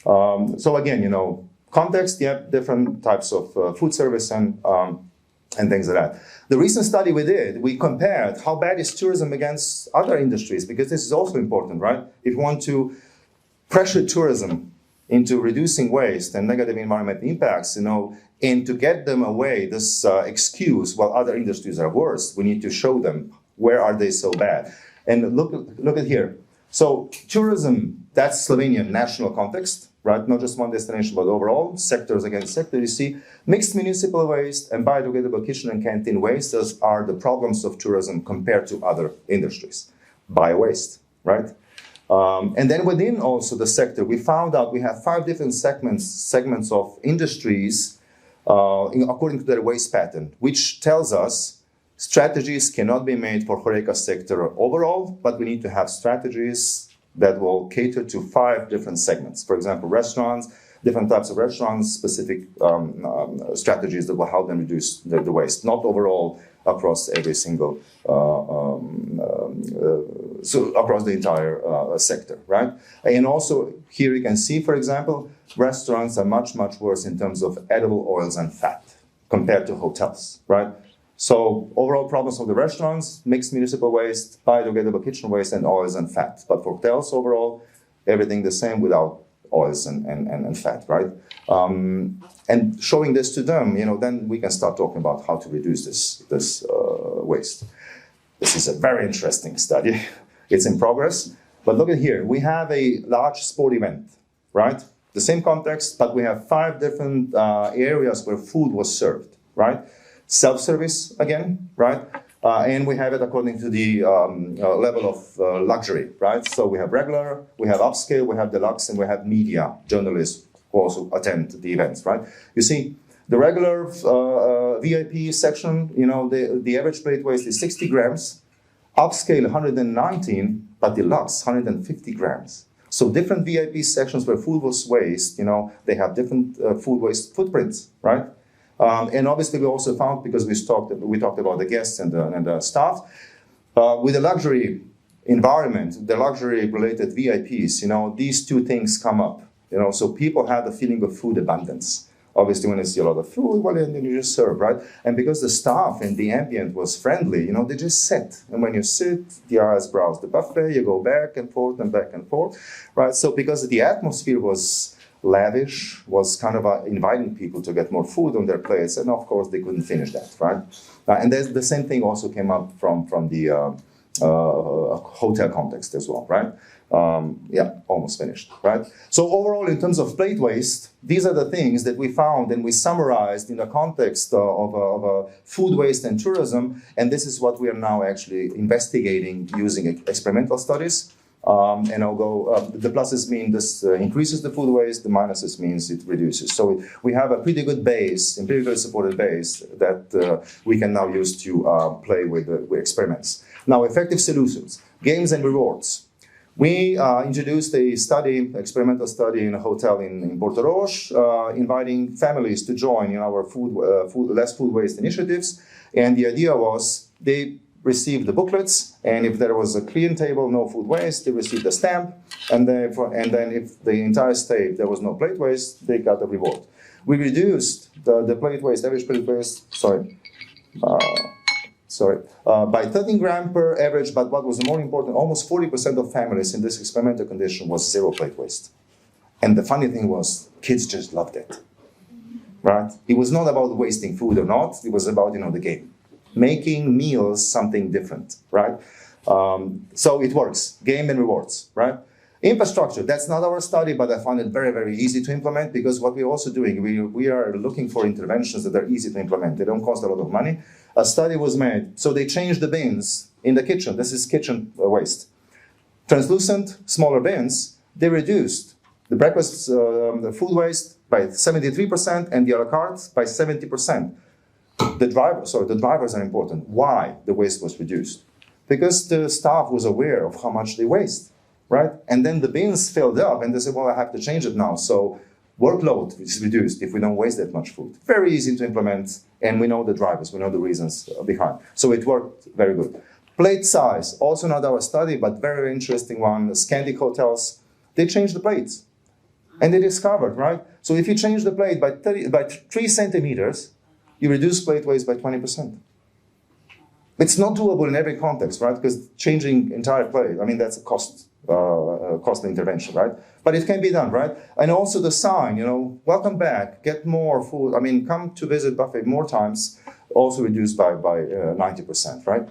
So again, context, different types of food service and things like that. The recent study we did, we compared how bad is tourism against other industries, because this is also important, right? If you want to pressure tourism into reducing waste and negative environmental impacts, and to get them away, this excuse, well, other industries are worse, we need to show them where are they so bad. And look at here. So tourism, that's Slovenian national context, right? Not just one destination, but overall, sectors against sector. You see, mixed municipal waste and biodegradable kitchen and canteen waste, those are the problems of tourism compared to other industries. Bio-waste, right? And then within also the sector, we found out we have 5 different segments of industries according to their waste pattern, which tells us strategies cannot be made for HoReCa sector overall, but we need to have strategies that will cater to 5 different segments. For example, restaurants, different types of restaurants, specific strategies that will help them reduce the waste, not overall across every single, so across the entire sector, right? And also here you can see, for example, restaurants are much, much worse in terms of edible oils and fat compared to hotels, right? So overall problems of the restaurants, mixed municipal waste, biodegradable kitchen waste, and oils and fat. But for hotels overall, everything the same without oils and fat, right? And showing this to them, then we can start talking about how to reduce this waste. This is a very interesting study. It's in progress. But look at here. We have a large sport event, right? The same context, but we have 5 different areas where food was served, right? Self-service again, right? And we have it according to the level of luxury, right? So we have regular, we have upscale, we have deluxe, and we have media journalists who also attend the events, right? You see, the regular VIP section, the average plate waste is 60 grams, upscale 119, but deluxe 150 grams. So different VIP sections where food was waste, they have different food waste footprints, right? And obviously we also found, because we talked about the guests and the staff, with the luxury environment, the luxury related VIPs, these 2 things come up, so people have the feeling of food abundance. Obviously when they see a lot of food, well, then you just serve, right? And because the staff and the ambient was friendly, they just sit. And when you sit, the eyes browse the buffet, you go back and forth, right? So because the atmosphere was lavish, was kind of inviting people to get more food on their plates, and of course they couldn't finish that, right? And the same thing also came up from the hotel context as well, right? Almost finished, right? So overall, in terms of plate waste, these are the things that we found and we summarized in the context of food waste and tourism, and this is what we are now actually investigating using experimental studies. And although the pluses mean this increases the food waste, the minuses means it reduces. So we have a pretty good base, and pretty good supported base that we can now use to play with experiments. Now, effective solutions, games and rewards. We introduced a study, experimental study in a hotel in Porto Roche, inviting families to join in our less food waste initiatives. And the idea was they received the booklets, and if there was a clean table, no food waste, they received a stamp, and then if the entire stay there was no plate waste, they got a reward. We reduced the plate waste, average plate waste, by 13 grams per average, but what was more important, almost 40% of families in this experimental condition was zero plate waste. And the funny thing was, kids just loved it, right? It was not about wasting food or not, it was about, the game. Making meals something different, right? So it works, game and rewards, right? Infrastructure, that's not our study, but I found it very, very easy to implement because what we're also doing, we are looking for interventions that are easy to implement. They don't cost a lot of money. A study was made, so they changed the bins in the kitchen. This is kitchen waste. Translucent, smaller bins, they reduced the breakfast, the food waste by 73% and the a la carte by 70%. The drivers are important. Why the waste was reduced? Because the staff was aware of how much they waste. Right? And then the bins filled up and they said, well, I have to change it now. So workload is reduced if we don't waste that much food. Very easy to implement, and we know the drivers, we know the reasons behind. So it worked very good. Plate size, also not our study, but very interesting one. Scandic hotels, they changed the plates. And they discovered, right? So if you change the plate by 3 centimeters, you reduce plate waste by 20%. It's not doable in every context, right? Because changing entire plate, that's a costly intervention, right? But it can be done, right? And also the sign, welcome back, get more food. Come to visit buffet more times, also reduced by 90%, right?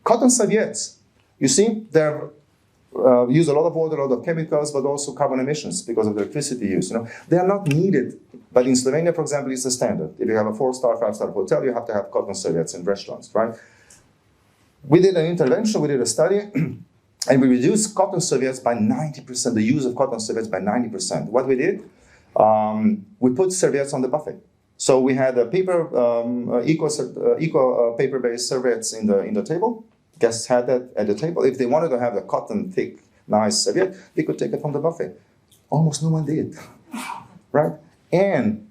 Cotton serviettes, you see, they're use a lot of water, a lot of chemicals, but also carbon emissions because of the electricity use. They are not needed, but in Slovenia, for example, it's the standard. If you have a 4-star, 5-star hotel, you have to have cotton serviettes in restaurants, right? We did an intervention, we did a study, and we reduced cotton serviettes by 90%, the use of cotton serviettes by 90%. What we did, we put serviettes on the buffet. So we had a paper, eco paper-based serviettes in the table. Guests had that at the table. If they wanted to have the cotton, thick, nice serviette, they could take it from the buffet. Almost no one did, right? And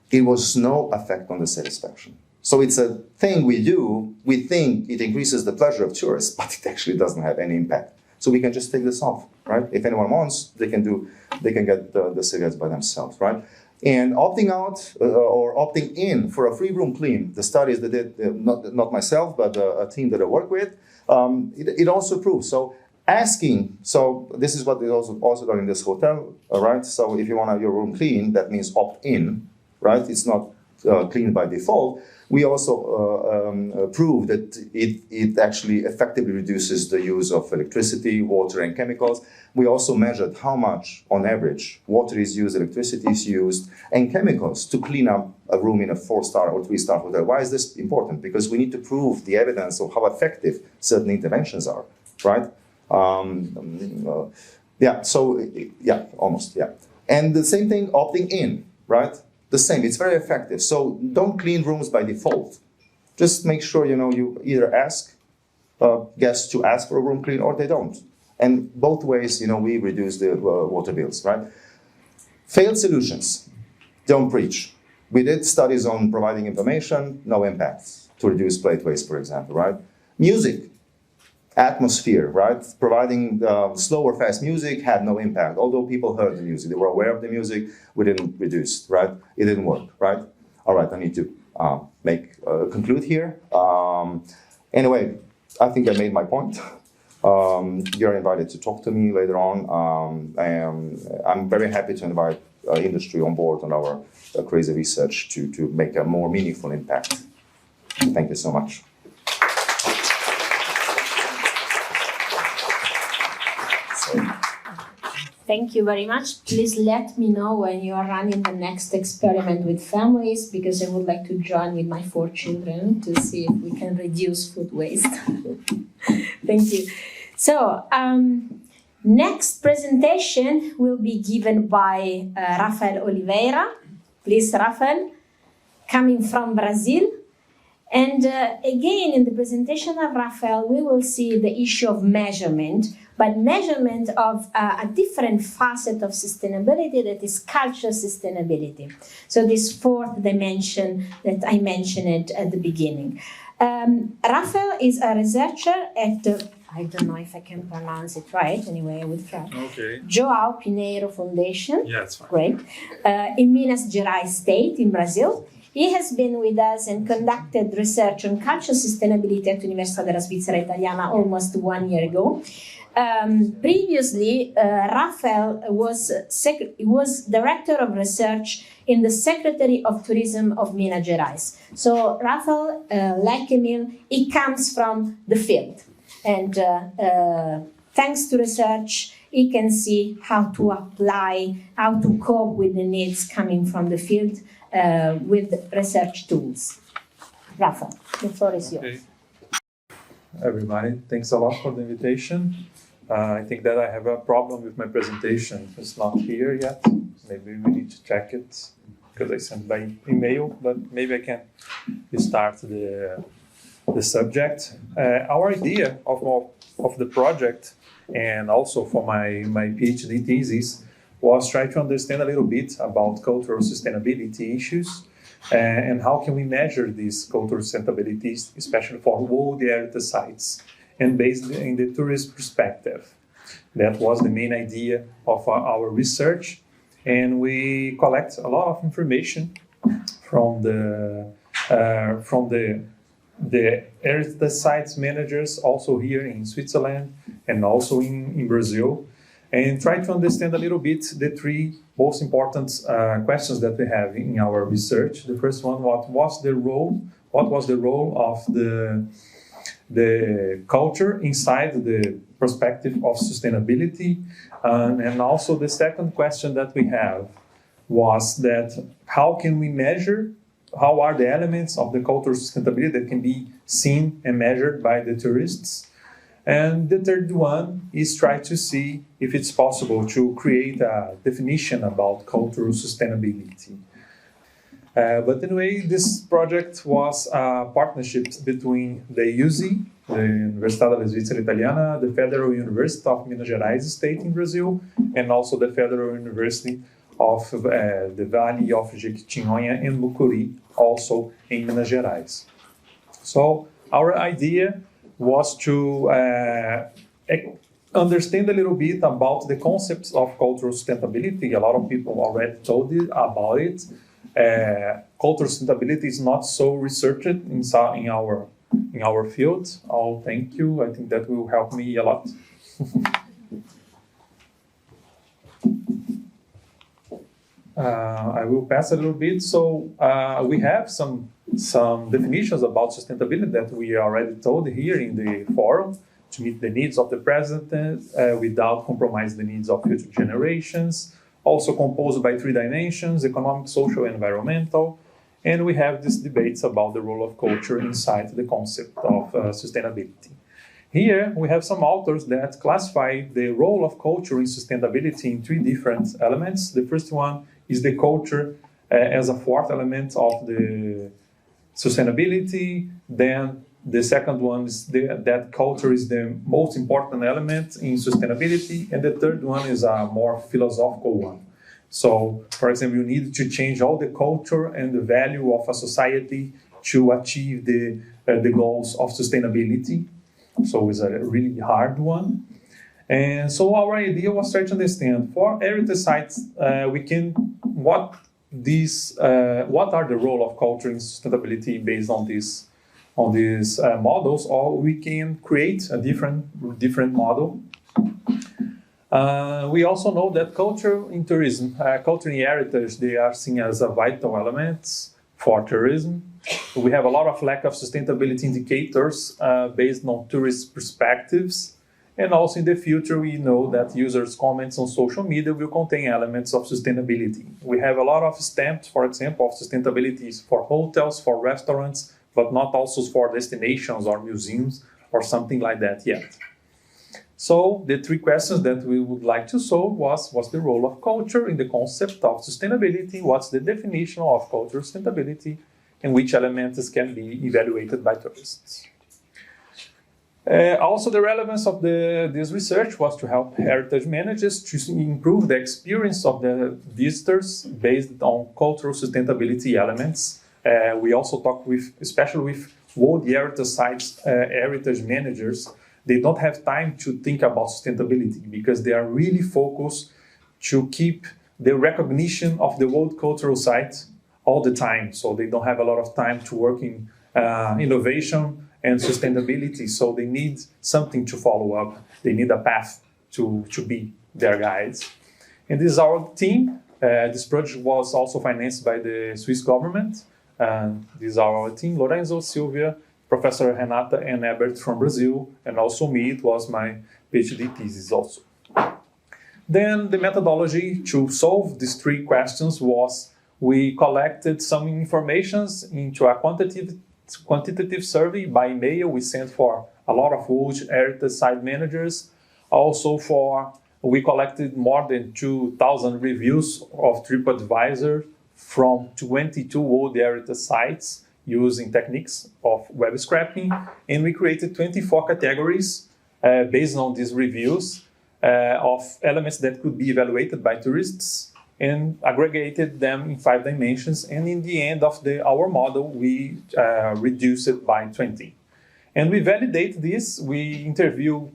it was no effect on the satisfaction. So it's a thing we do. We think it increases the pleasure of tourists, but it actually doesn't have any impact. So we can just take this off, right? If anyone wants, they can get the serviettes by themselves, right? And opting out or opting in for a free room clean, the studies that did, not myself, but a team that I work with, it also proves. So asking, so this is what is also done in this hotel, right? So if you want to have your room clean, that means opt in, right? It's not clean by default. We also prove that it actually effectively reduces the use of electricity, water, and chemicals. We also measured how much, on average, water is used, electricity is used, and chemicals to clean up a room in a 4-star or 3-star hotel. Why is this important? Because we need to prove the evidence of how effective certain interventions are, right? Almost. And the same thing, opting in, right? The same, it's very effective. So don't clean rooms by default. Just make sure, you either ask guests to ask for a room clean or they don't. And both ways, we reduce the water bills, right? Failed solutions, don't preach. We did studies on providing information, no impact to reduce plate waste, for example, right? Music, atmosphere, right? Providing slow or fast music had no impact. Although people heard the music, they were aware of the music, we didn't reduce, right? It didn't work, right? All right, I need to conclude here. Anyway, I think I made my point. You're invited to talk to me later on. I'm very happy to invite industry on board on our crazy research to make a more meaningful impact. Thank you so much. Thank you very much. Please let me know when you are running the next experiment with families, because I would like to join with my 4 children to see if we can reduce food waste. Thank you. So, next presentation will be given by Rafael Oliveira. Please, Rafael, coming from Brazil. And again, in the presentation of Raphael, we will see the issue of measurement, but measurement of a different facet of sustainability, that is cultural sustainability. So this fourth dimension that I mentioned at the beginning. Raphael is a researcher at I don't know if I can pronounce it right, anyway, I will try. Okay. João Pinheiro Foundation. Yeah, it's fine. Great. In Minas Gerais state, in Brazil. He has been with us and conducted research on cultural sustainability at Università della Svizzera Italiana almost 1 year ago. Previously, Raphael was director of research in the Secretary of Tourism of Minas Gerais. So Raphael, like Emil, he comes from the field. And thanks to research, he can see how to apply, how to cope with the needs coming from the field with research tools. Rafa, the floor is yours. Okay. Everybody, thanks a lot for the invitation. I think that I have a problem with my presentation. It's not here yet. Maybe we need to check it because I sent by email, but maybe I can start the subject. Our idea of the project, and also for my PhD thesis, was try to understand a little bit about cultural sustainability issues and how can we measure these cultural sustainabilities, especially for world heritage sites, and based in the tourist perspective. That was the main idea of our research, and we collect a lot of information from the heritage sites managers also here in Switzerland and also in Brazil, and try to understand a little bit the three most important questions that we have in our research. The first one, what was the role of the culture inside the perspective of sustainability? And also the second question that we have was that how can we measure, how are the elements of the cultural sustainability that can be seen and measured by the tourists? And the third one is try to see if it's possible to create a definition about cultural sustainability. But anyway, this project was a partnership between the USI, the Università della Svizzera Italiana, the Federal University of Minas Gerais State in Brazil, and also the Federal University of the Valley of Jequitinhonha and Mucuri, also in Minas Gerais. So our idea was to understand a little bit about the concepts of cultural sustainability. A lot of people already told you about it. Cultural sustainability is not so researched in our field. Oh, thank you. I think that will help me a lot. I will pass a little bit. So we have some definitions about sustainability that we already told here in the forum to meet the needs of the present without compromising the needs of future generations. Also composed by three dimensions: economic, social, and environmental. And we have these debates about the role of culture inside the concept of sustainability. Here we have some authors that classify the role of culture in sustainability in three different elements. The first one is the culture as a fourth element of the sustainability. Then the second one is that culture is the most important element in sustainability. And the third one is a more philosophical one. So, for example, you need to change all the culture and the value of a society to achieve the goals of sustainability. So it's a really hard one. And so our idea was try to understand for heritage sites, what are the role of culture in sustainability based on these models, or we can create a different model. We also know that culture in tourism, culture and heritage, they are seen as a vital elements for tourism. We have a lot of lack of sustainability indicators based on tourist perspectives. And also in the future, we know that users' comments on social media will contain elements of sustainability. We have a lot of stamps, for example, of sustainability for hotels, for restaurants, but not also for destinations or museums or something like that yet. So the three questions that we would like to solve was, what's the role of culture in the concept of sustainability? What's the definition of cultural sustainability? and which elements can be evaluated by tourists. Also, the relevance of this research was to help heritage managers to improve the experience of the visitors based on cultural sustainability elements. We also talked especially with World Heritage Sites heritage managers. They don't have time to think about sustainability because they are really focused to keep the recognition of the World Cultural Site all the time. So they don't have a lot of time to work in innovation and sustainability, so they need something to follow up. They need a path to be their guides. And this is our team. This project was also financed by the Swiss government. This is our team: Lorenzo, Silvia, Professor Renata and Ebert from Brazil, and also me. It was my PhD thesis also. Then the methodology to solve these three questions was we collected some information into a quantitative survey by email. We sent for a lot of World Heritage Site managers. Also we collected more than 2,000 reviews of TripAdvisor from 22 World Heritage Sites using techniques of web scraping. And we created 24 categories based on these reviews of elements that could be evaluated by tourists, and aggregated them in 5 dimensions. And in the end of our model, we reduce it by 20. And we validate this. We interview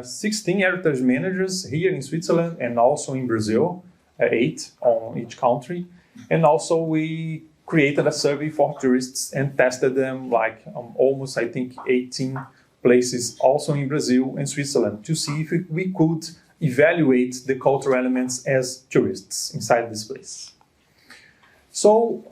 16 heritage managers here in Switzerland and also in Brazil, 8 on each country. And also we created a survey for tourists and tested them almost, I think, 18 places also in Brazil and Switzerland to see if we could evaluate the cultural elements as tourists inside this place. So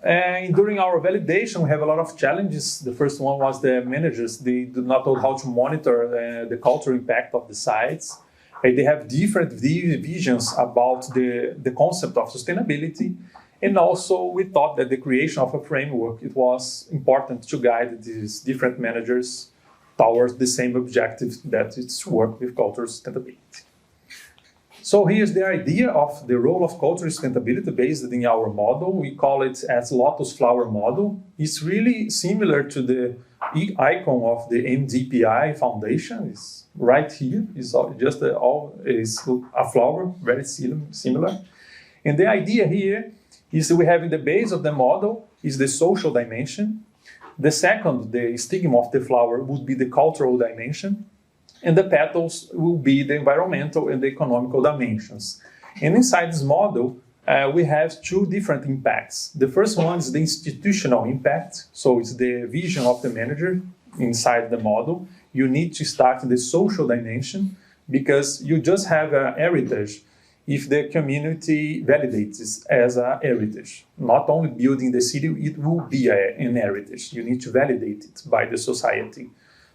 during our validation, we have a lot of challenges. The first one was the managers. They do not know how to monitor the cultural impact of the sites. They have different visions about the concept of sustainability. And also we thought that the creation of a framework, it was important to guide these different managers towards the same objective, that it's work with cultural sustainability. So here's the idea of the role of cultural sustainability based in our model. We call it as Lotus Flower model. It's really similar to the icon of the MDPI Foundation. It's right here. It's just a flower, very similar. And the idea here is we have in the base of the model is the social dimension. The second, the stigma of the flower, would be the cultural dimension. And the petals will be the environmental and the economical dimensions. And inside this model, we have 2 different impacts. The first one is the institutional impact. So it's the vision of the manager inside the model. You need to start in the social dimension because you just have a heritage if the community validates it as a heritage. Not only building the city, it will be an heritage. You need to validate it by the society.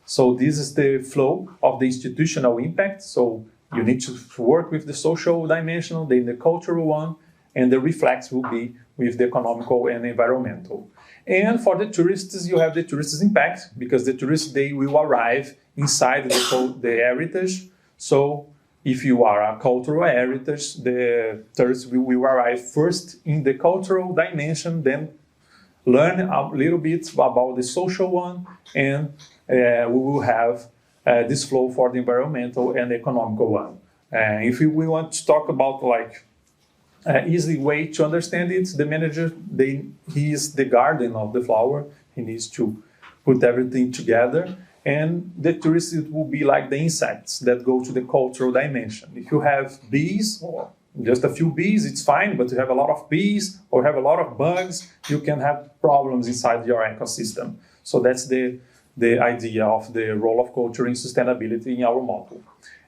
So this is the flow of the institutional impact. So you need to work with the social dimensional, then the cultural one, and the reflex will be with the economical and environmental. And for the tourists, you have the tourists' impact, because the tourists, they will arrive inside the heritage. So if you are a cultural heritage, the tourists will arrive first in the cultural dimension, then learn a little bit about the social one, and we will have this flow for the environmental and economical one. If we want to talk about easy way to understand it, the manager, he is the garden of the flower. He needs to put everything together. And the tourist, it will be like the insects that go to the cultural dimension. If you have bees or just a few bees, it's fine, but you have a lot of bees or have a lot of bugs, you can have problems inside your ecosystem. So that's the idea of the role of culture in sustainability in our model.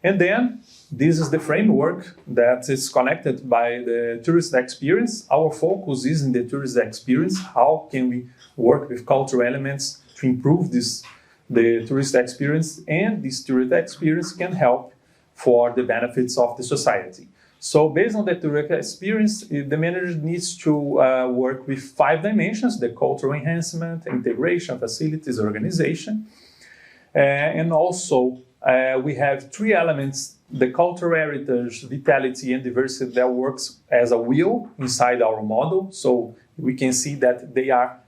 And then this is the framework that is connected by the tourist experience. Our focus is in the tourist experience. How can we work with cultural elements to improve the tourist experience? And this tourist experience can help for the benefits of the society. So based on the tourist experience, the manager needs to work with 5 dimensions: the cultural enhancement, integration, facilities, organization. And also we have 3 elements: the cultural heritage, vitality, and diversity, that works as a wheel inside our model. So we can see that they are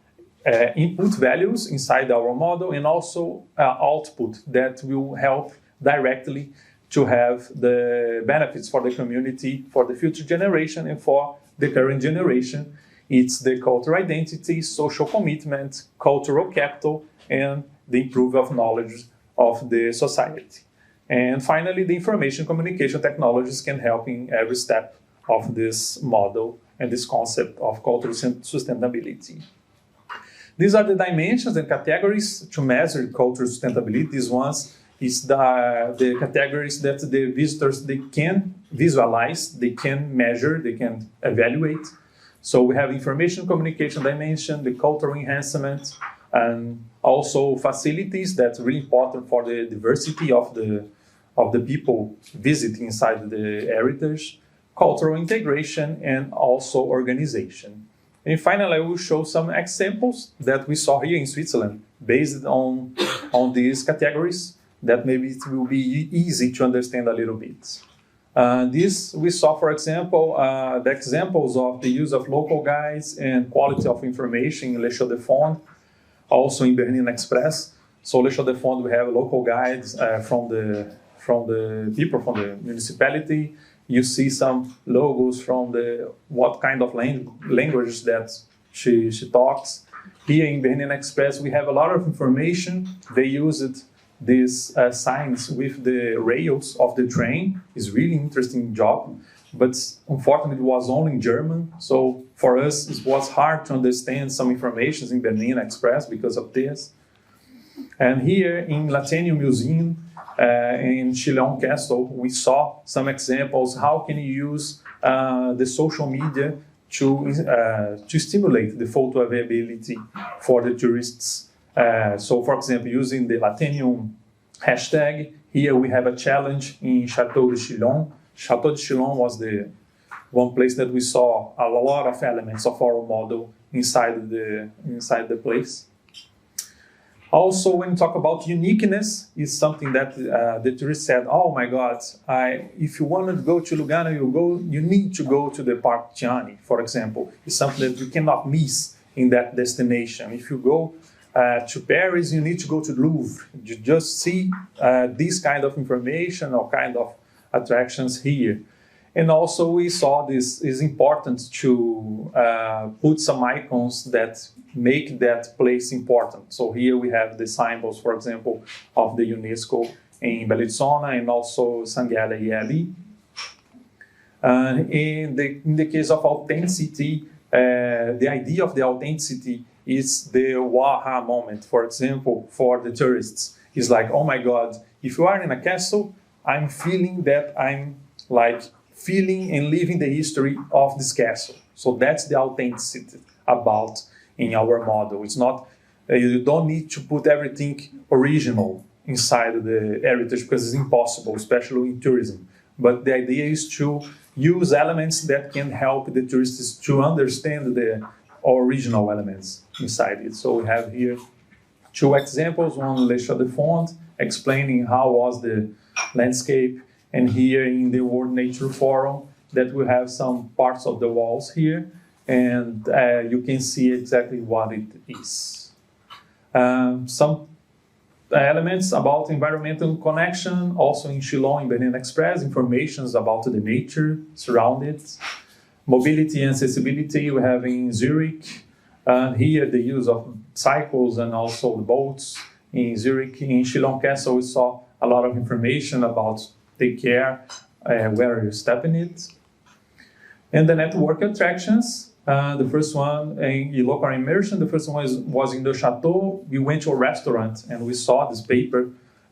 input values inside our model and also output that will help directly to have the benefits for the community, for the future generation, and for the current generation. It's the cultural identity, social commitment, cultural capital, and the improvement of knowledge of the society. And finally, the information communication technologies can help in every step of this model and this concept of cultural sustainability. These are the dimensions and categories to measure cultural sustainability. These ones is the categories that the visitors, they can visualize, they can measure, they can evaluate. So we have information communication dimension, the cultural enhancement, and also facilities that's really important for the diversity of the people visiting inside the heritage, cultural integration, and also organization. And finally, I will show some examples that we saw here in Switzerland based on these categories that maybe it will be easy to understand a little bit. This we saw, for example, the examples of the use of local guides and quality of information in Les Chaux de Fonds, also in Bernina Express. So Les Chaux de Fonds, we have local guides from the people from the municipality. You see some logos from what kind of language that she talks. Here in Bernina Express, we have a lot of information. They used these signs with the rails of the train. It's really interesting job, but unfortunately it was only in German. So for us, it was hard to understand some information in Bernina Express because of this. And here in Latinium Museum, in Chillon Castle, we saw some examples. How can you use the social media to stimulate the photo availability for the tourists? So, for example, using the Latinium hashtag, here we have a challenge in Chateau de Chillon. Chateau de Chillon was the one place that we saw a lot of elements of our model inside the place. Also, when you talk about uniqueness, is something that the tourist said, oh my God, if you want to go to Lugano, you need to go to the Parc Gianni, for example. It's something that you cannot miss in that destination. If you go to Paris, you need to go to the Louvre. You just see this kind of information or kind of attractions here. And also we saw this is important to put some icons that make that place important. So here we have the symbols, for example, of the UNESCO in Bellinzona and also Sanghele Yeli. In the case of authenticity, the idea of the authenticity is the waha moment, for example, for the tourists. It's like, oh my God, if you are in a castle, I'm feeling that I'm like feeling and living the history of this castle. So that's the authenticity about in our model. It's not, you don't need to put everything original inside the heritage because it's impossible, especially in tourism. But the idea is to use elements that can help the tourists to understand the original elements inside it. So we have here two examples, one Les Chaux de Fonds, explaining how was the landscape, and here in the World Nature Forum that we have some parts of the walls here, and you can see exactly what it is. Some elements about environmental connection, also in Chillon, in Bernina Express, informations about the nature surrounded. Mobility and accessibility we have in Zurich. Here the use of cycles and also the boats in Zurich. In Chillon Castle we saw a lot of information about take care where you step in it. And the network attractions. The first one in local immersion. The first one was in the chateau. We went to a restaurant and we saw this paper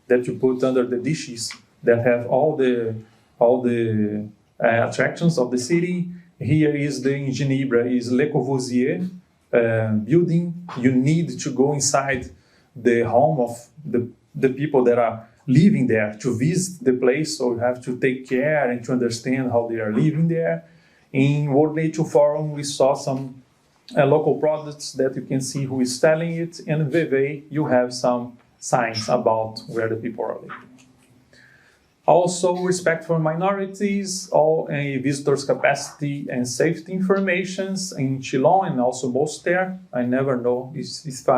that you put under the dishes that have all the attractions of the city. Here is the in Geneva is Le Corbusier building. You need to go inside the home of the people that are living there to visit the place. So you have to take care and to understand how they are living there. In World Nature Forum, we saw some local products that you can see who is selling it. And in Vevey, you have some signs about where the people are living. Also, respect for minorities, all visitors' capacity and safety informations in Chilon and also Mostar. I never know if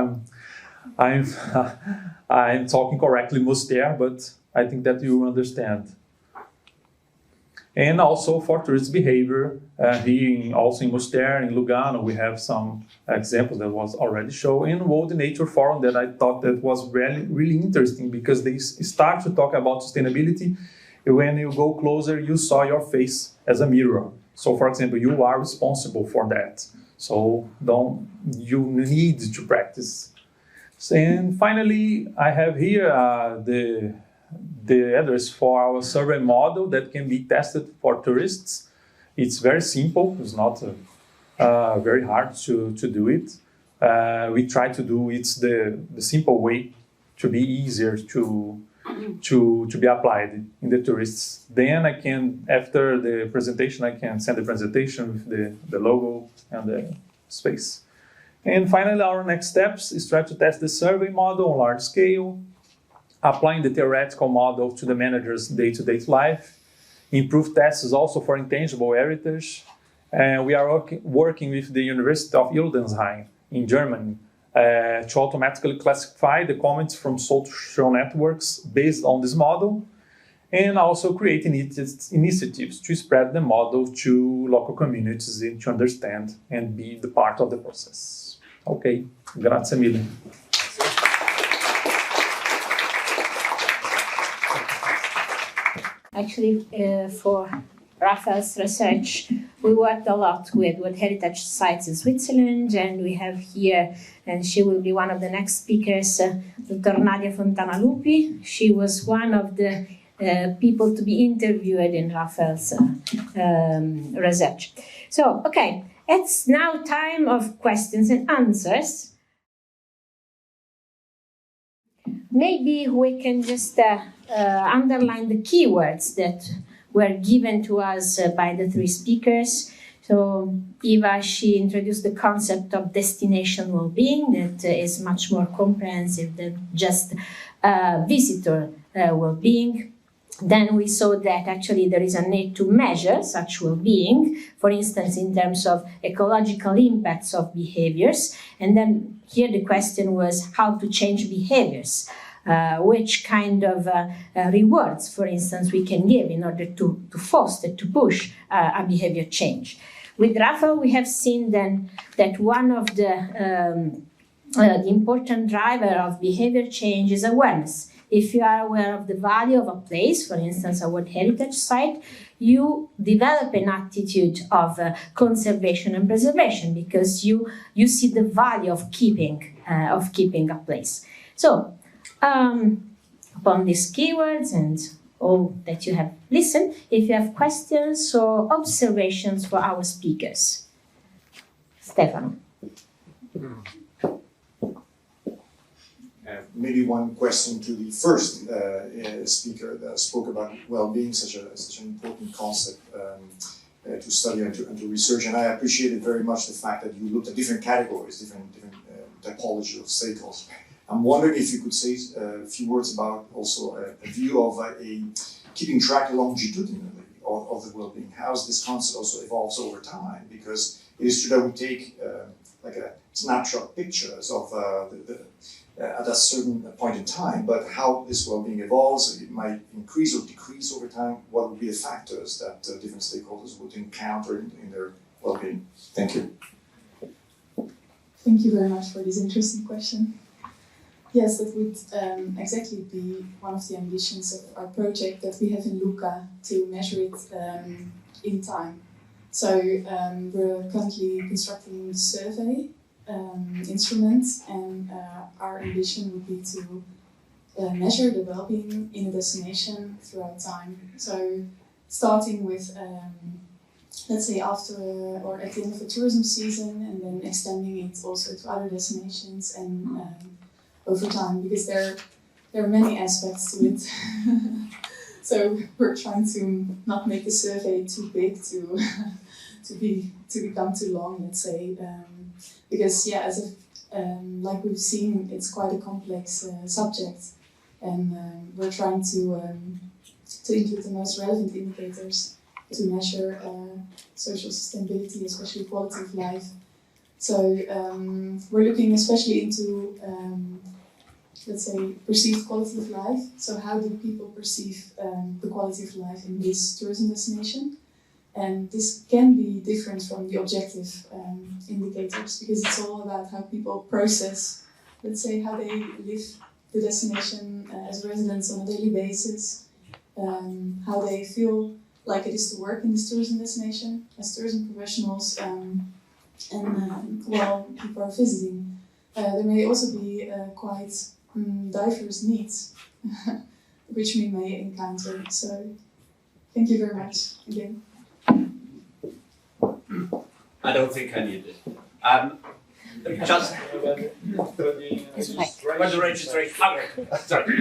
I'm talking correctly Mostar, but I think that you understand. And also for tourist behavior, here also in Mostar, in Lugano, we have some examples that was already shown in World Nature Forum that I thought that was really, really interesting because they start to talk about sustainability. When you go closer, you saw your face as a mirror. So for example, you are responsible for that. So you need to practice. And finally, I have here the address for our survey model that can be tested for tourists. It's very simple. It's not very hard to do it. We try to do it the simple way to be easier to be applied in the tourists. Then I can, after the presentation, I can send the presentation with the logo and the space. And finally, our next steps is try to test the survey model on large scale, applying the theoretical model to the manager's day-to-day life, improve tests also for intangible heritage. And we are working with the University of Hildesheim in Germany to automatically classify the comments from social networks based on this model, and also create initiatives to spread the model to local communities and to understand and be the part of the process. Okay, grazie mille. Actually, for Raphael's research, we worked a lot with World Heritage Sites in Switzerland, and we have here, and she will be one of the next speakers, Dr. Nadia Fontanalupi. She was one of the people to be interviewed in Raphael's research. So, okay, it's now time of questions and answers. Maybe we can just underline the keywords that were given to us by the three speakers. So Eva, she introduced the concept of destination well-being that is much more comprehensive than just visitor well-being. Then we saw that actually there is a need to measure such well-being, for instance, in terms of ecological impacts of behaviors. And then here the question was how to change behaviors. Which kind of rewards, for instance, we can give in order to foster, to push a behavior change. With Raphael, we have seen then that one of the important driver of behavior change is awareness. If you are aware of the value of a place, for instance, a World Heritage Site, you develop an attitude of conservation and preservation because you see the value of keeping a place. So, upon these keywords and all that you have listened, if you have questions or observations for our speakers. Stefano. Maybe one question to the first speaker that spoke about well-being, such an important concept to study and to research. And I appreciated very much the fact that you looked at different categories, different typology of stakeholders. I'm wondering if you could say a few words about also a view of keeping track longitudinally of the well-being. How this concept also evolves over time? Because it is true that we take like a snapshot pictures of at a certain point in time, but how this well-being evolves, it might increase or decrease over time. What would be the factors that different stakeholders would encounter in their well-being? Thank you. Thank you very much for this interesting question. Yes, that would exactly be one of the ambitions of our project that we have in Lucca to measure it in time. So we're currently constructing a survey instrument, and our ambition would be to measure the well-being in a destination throughout time. So starting with, let's say after or at the end of a tourism season, and then extending it also to other destinations and over time, because there are many aspects to it. So we're trying to not make the survey too big to become too long, let's say, because like we've seen, it's quite a complex subject, and we're trying to to include the most relevant indicators to measure social sustainability, especially quality of life. So we're looking especially into, let's say, perceived quality of life. So how do people perceive the quality of life in this tourism destination? And this can be different from the objective indicators, because it's all about how people process, let's say, how they live the destination as residents on a daily basis, how they feel like it is to work in this tourism destination as tourism professionals, and while people are visiting. There may also be quite diverse needs which we may encounter. So thank you very much again. I don't think I need it. Just for the registration. Okay, sorry.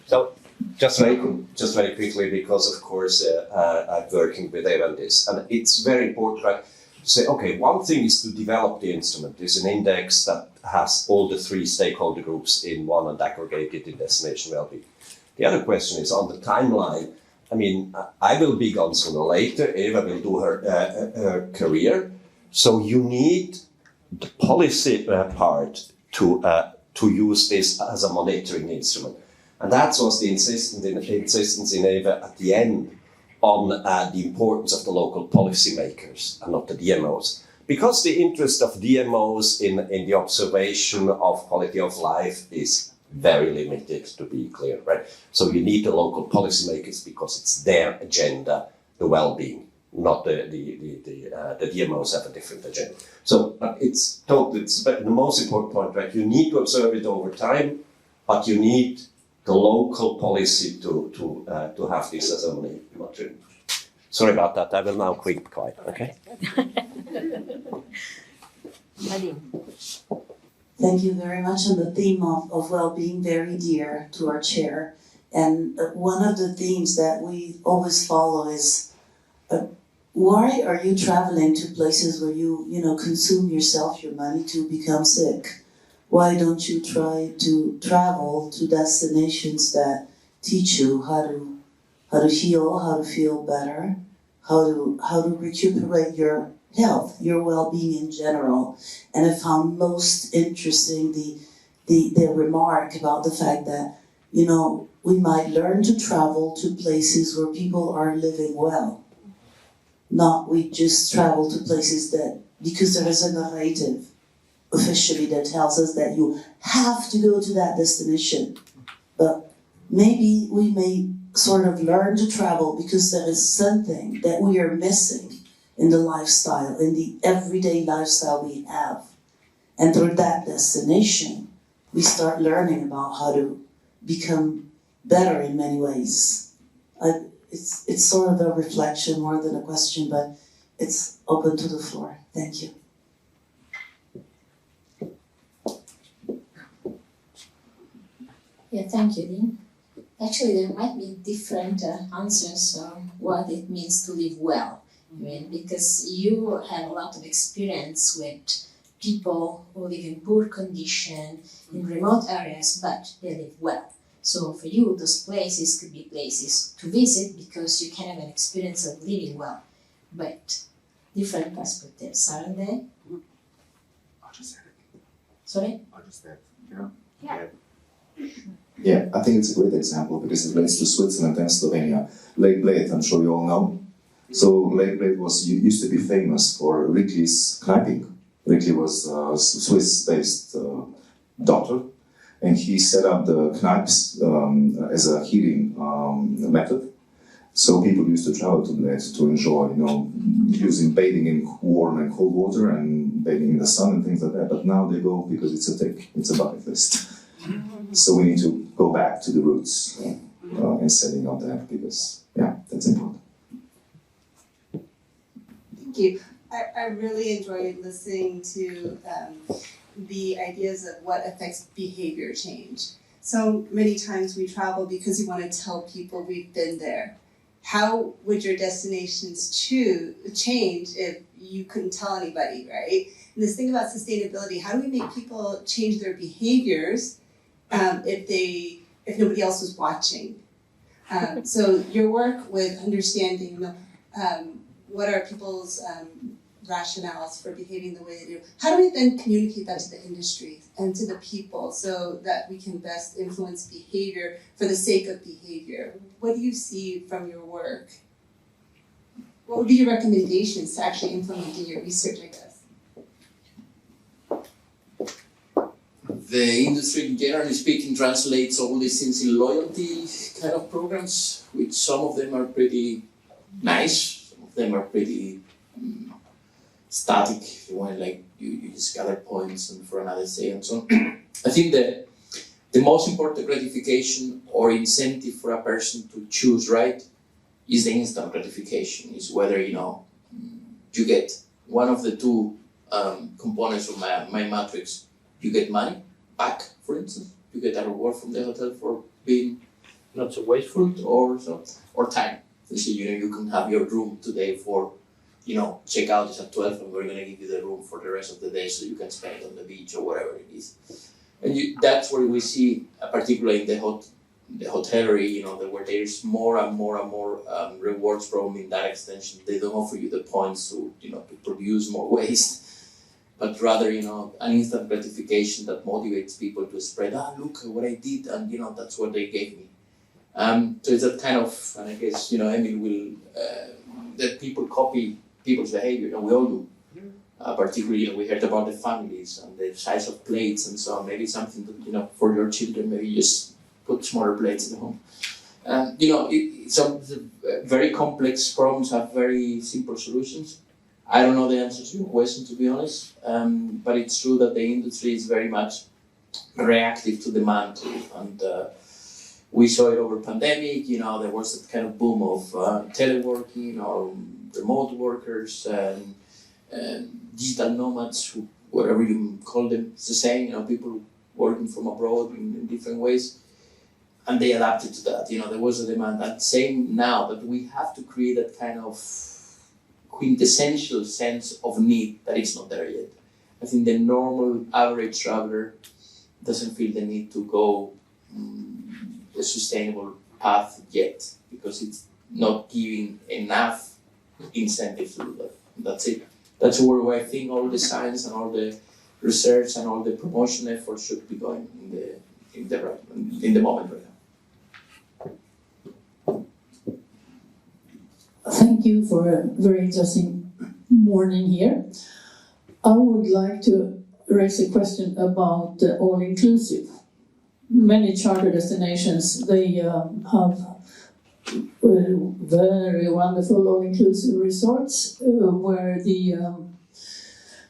So just very quickly, because of course I'm working with Evandis, and it's very important, right, to say, okay, one thing is to develop the instrument. There's an index that has all the 3 stakeholder groups in one and aggregated in destination well-being. The other question is on the timeline. I mean, I will be gone sooner or later. Eva will do her career. So you need the policy part to use this as a monitoring instrument. And that was the insistence in Eva at the end on the importance of the local policymakers and not the DMOs. Because the interest of DMOs in the observation of quality of life is very limited, to be clear, right? So you need the local policymakers because it's their agenda, the well-being, not the DMOs have a different agenda. So it's the most important point, right? You need to observe it over time, but you need the local policy to have this as a monitoring. Sorry about that. I will now keep quiet. Okay. Thank you very much. And the theme of well-being, very dear to our chair. And one of the themes that we always follow is, why are you traveling to places where you consume yourself, your money, to become sick? Why don't you try to travel to destinations that teach you how to heal, how to feel better, how to recuperate your health, your well-being in general? And I found most interesting the remark about the fact that, we might learn to travel to places where people are living well. Not we just travel to places that, because there is a narrative officially that tells us that you have to go to that destination. But maybe we may sort of learn to travel because there is something that we are missing in the lifestyle, in the everyday lifestyle we have. And through that destination, we start learning about how to become better in many ways. It's sort of a reflection more than a question, but it's open to the floor. Thank you. Yeah, thank you, Dean. Actually, there might be different answers on what it means to live well. I mean, because you have a lot of experience with people who live in poor condition, in remote areas, but they live well. So for you, those places could be places to visit because you can have an experience of living well. But different perspectives, aren't they? I just said it. Sorry? I just said, Yeah, I think it's a great example because it relates to Switzerland and Slovenia. Lake Bled, I'm sure you all know. So Lake Bled used to be famous for Rickli's kniping. Rickli was a Swiss-based doctor, and he set up the knipes as a healing method. So people used to travel to Bled to enjoy, using bathing in warm and cold water and bathing in the sun and things like that. But now they go because it's a bucket list. So we need to go back to the roots in setting up that because, that's important. Thank you. I really enjoyed listening to the ideas of what affects behavior change. So many times we travel because we want to tell people we've been there. How would your destinations change if you couldn't tell anybody, right? And this thing about sustainability, how do we make people change their behaviors if nobody else was watching? So your work with understanding, what are people's rationales for behaving the way they do? How do we then communicate that to the industry and to the people so that we can best influence behavior for the sake of behavior? What do you see from your work? What would be your recommendations to actually implementing your research, I guess? The industry, generally speaking, translates all these things in loyalty kind of programs, which some of them are pretty nice, some of them are pretty static, if you want, like you just gather points and for another day and so on. I think that the most important gratification or incentive for a person to choose right is the instant gratification, is whether, you get one of the two components of my matrix. You get money back, for instance. You get a reward from the hotel for being not so wasteful, or time. So, you can have your room today for, checkout is at 12 and we're going to give you the room for the rest of the day so you can spend it on the beach or whatever it is. And that's where we see, particularly in the hotellery, where there's more and more and more rewards program in that extension. They don't offer you the points to produce more waste, but rather, an instant gratification that motivates people to spread, look at what I did, and, that's what they gave me. So it's that kind of, and I guess, Emil will, that people copy people's behavior, and we all do. Particularly, we heard about the families and the size of plates and so on. Maybe something that, for your children, maybe just put smaller plates at home. Some very complex problems have very simple solutions. I don't know the answer to your question, to be honest, but it's true that the industry is very much reactive to demand, and we saw it over pandemic. There was that kind of boom of teleworking or remote workers and digital nomads, whatever you call them. It's the same, people working from abroad in different ways, and they adapted to that. There was a demand, and same now that we have to create that kind of quintessential sense of need that is not there yet. I think the normal average traveler doesn't feel the need to go the sustainable path yet, because it's not giving enough incentive to do that. That's it. That's where I think all the science and all the research and all the promotion efforts should be going in the moment right now. Thank you for a very interesting morning here. I would like to raise a question about all-inclusive. Many charter destinations, they have very wonderful all-inclusive resorts where the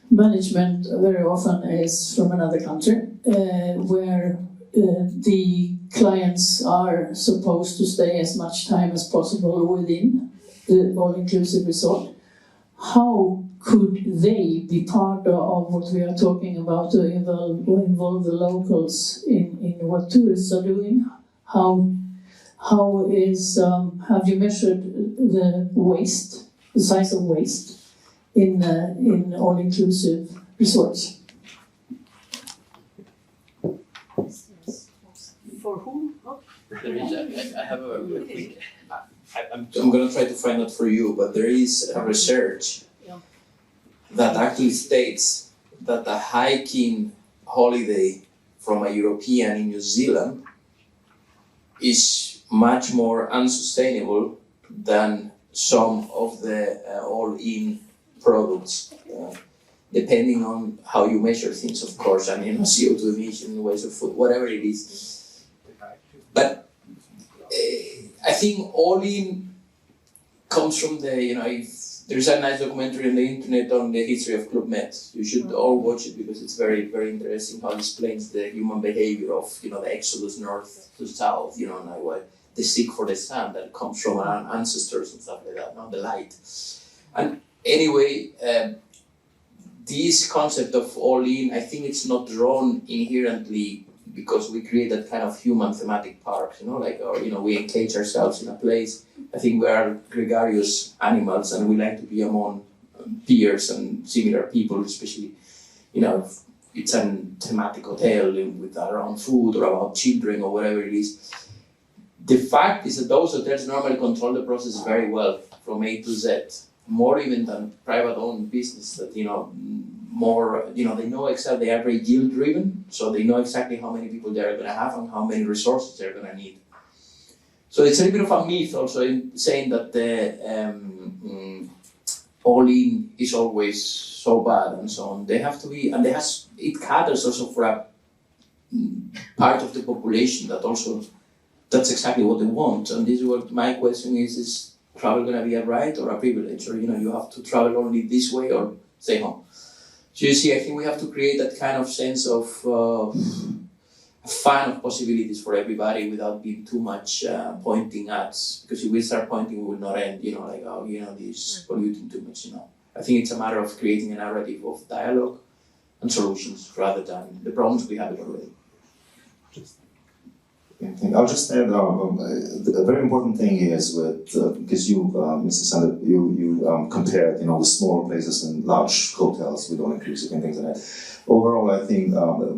management very often is from another country, where the clients are supposed to stay as much time as possible within the all-inclusive resort. How could they be part of what we are talking about to involve the locals in what tourists are doing? Have you measured the waste, the size of waste in all-inclusive resorts? For whom? Oh. I have a quick. I'm going to try to find out for you, but there is a research that actually states that a hiking holiday from a European in New Zealand is much more unsustainable than some of the all-in products, depending on how you measure things, of course, and CO2 emission, waste of food, whatever it is. But I think all-in comes from there's a nice documentary on the internet on the history of Club Med. You should all watch it because it's very, very interesting how it explains the human behavior of, the exodus north to south, and the seek for the sun that comes from our ancestors and stuff like that, not the light. And anyway, this concept of all-in, I think it's not drawn inherently because we create that kind of human thematic park, we encage ourselves in a place. I think we are gregarious animals and we like to be among peers and similar people, especially, if it's a thematic hotel with around food or about children or whatever it is. the fact is that those hotels normally control the process very well from A to Z, more even than private-owned business. That more they know exactly, they are very yield-driven, so they know exactly how many people they are going to have and how many resources they're going to need. So it's a little bit of a myth also in saying that the all-in is always so bad and so on. They have to be, and it caters also for a part of the population that also, that's exactly what they want. And this is what my question is travel going to be a right or a privilege? Or, you have to travel only this way or stay home. So you see, I think we have to create that kind of sense of a fan of possibilities for everybody without being too much pointing at, because if we start pointing, we will not end, this is polluting too much, I think it's a matter of creating a narrative of dialogue and solutions rather than the problems we have already. I'll just add a very important thing is with because you, Mr. Sander, you compared the smaller places and large hotels with all inclusive and things like that. Overall, I think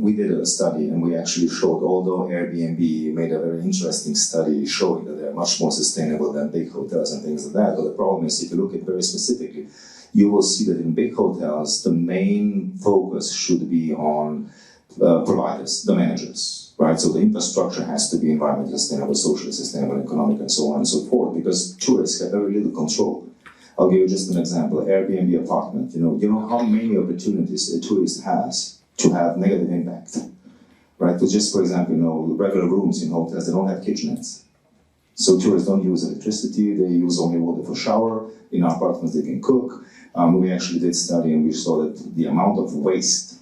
we did a study and we actually showed, although Airbnb made a very interesting study showing that they're much more sustainable than big hotels and things like that. But the problem is, if you look at very specifically, you will see that in big hotels, the main focus should be on providers, the managers. Right, so the infrastructure has to be environmentally sustainable, socially sustainable, economic, and so on and so forth, because tourists have very little control. I'll give you just an example: Airbnb apartment. You know how many opportunities a tourist has to have negative impact, right? So just for example, regular rooms in hotels, they don't have kitchenettes, so tourists don't use electricity. They use only water for shower. In our apartments, they can cook. We actually did study, and we saw that the amount of waste.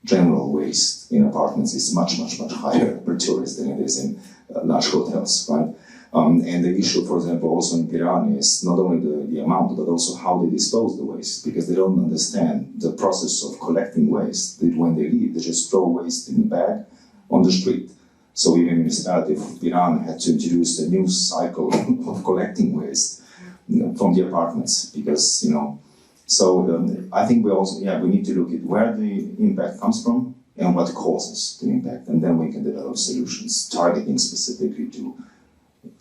General waste in apartments is much higher per tourist than it is in large hotels, right? And the issue, for example, also in Iran is not only the amount, but also how they dispose the waste, because they don't understand the process of collecting waste. When they leave, they just throw waste in a bag on the street. So even the municipality of Iran had to introduce a new cycle of collecting waste from the apartments, because So I think we need to look at where the impact comes from and what causes the impact, and then we can develop solutions targeting specifically to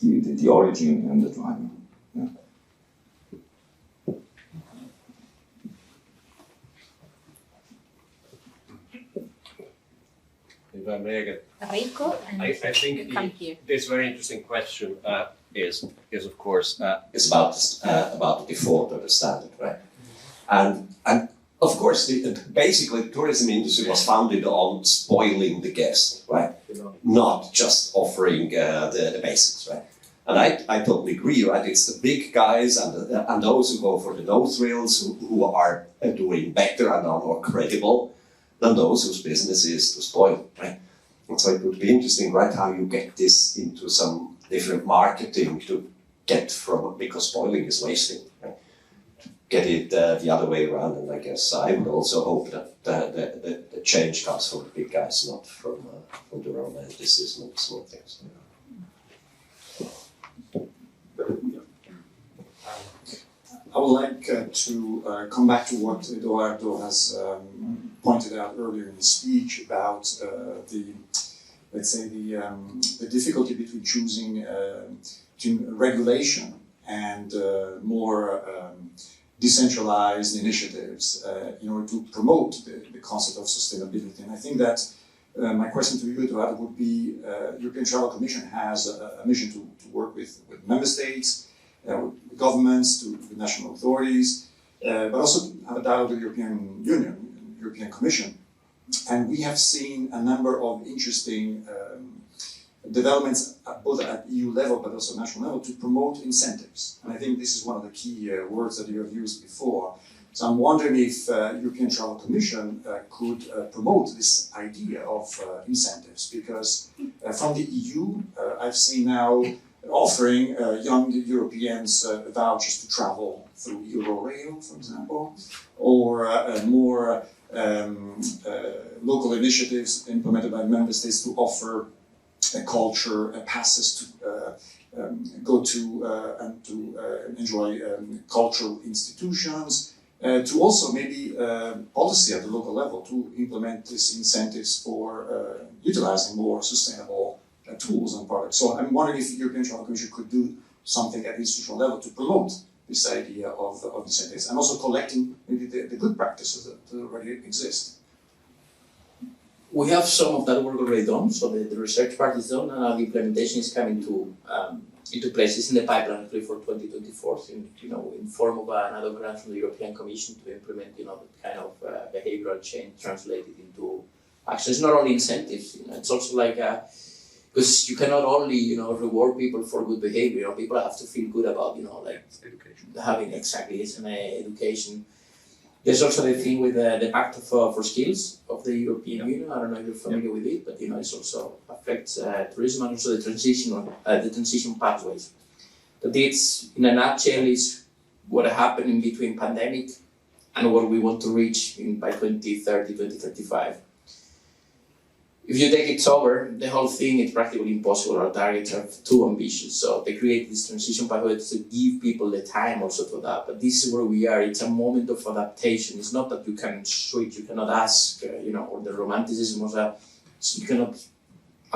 the origin and the driver. Yeah. If I may get, Rico, and I think come here. this very interesting question is of course is about the default or the standard, right? And of course, basically, the tourism industry was founded on spoiling the guest, right? Not just offering the basics, right? And I totally agree, right? It's the big guys and those who go for the no thrills who are doing better and are more credible than those whose business is to spoil, right? And so it would be interesting, right, how you get this into some different marketing to get from, because spoiling is wasting, right? Get it the other way around, and I guess I would also hope that the change comes from the big guys, not from the romanticism and small things. I would like to come back to what Eduardo has pointed out earlier in his speech about the difficulty between choosing regulation and more decentralized initiatives in order to promote the concept of sustainability. And I think that my question to you, Eduardo, would be, European Travel Commission has a mission to work with member states, with governments, with national authorities, but also to have a dialogue with the European Union, European Commission. And we have seen a number of interesting developments both at EU level but also national level to promote incentives. And I think this is one of the key words that you have used before. So I'm wondering if European Travel Commission could promote this idea of incentives, because from the EU I've seen now offering young Europeans vouchers to travel through Eurorail, for example, or more local initiatives implemented by member states to offer culture passes to go to and to enjoy cultural institutions, to also maybe policy at the local level to implement these incentives for utilizing more sustainable tools and products. So I'm wondering if the European Travel Commission could do something at the institutional level to promote this idea of incentives, and also collecting maybe the good practices that already exist. We have some of that work already done, so the research part is done, and now the implementation is coming to into place. It's in the pipeline for 2024, in form of another grant from the European Commission to implement, that kind of behavioral change translated into action. It's not only incentives, it's also like because you cannot only, reward people for good behavior. People have to feel good about, Education. having exactly an education. There's also the thing with the Pact for Skills of the European Union. I don't know if you're familiar with it, but it also affects tourism and also the transition pathways. But it's, in a nutshell, is what happened in between pandemic and what we want to reach by 2030, 2035. If you take it over, the whole thing is practically impossible. Our targets are too ambitious. So they create this transition pathway to give people the time also to adapt. But this is where we are. It's a moment of adaptation. It's not that you can switch, you cannot ask, or the romanticism of a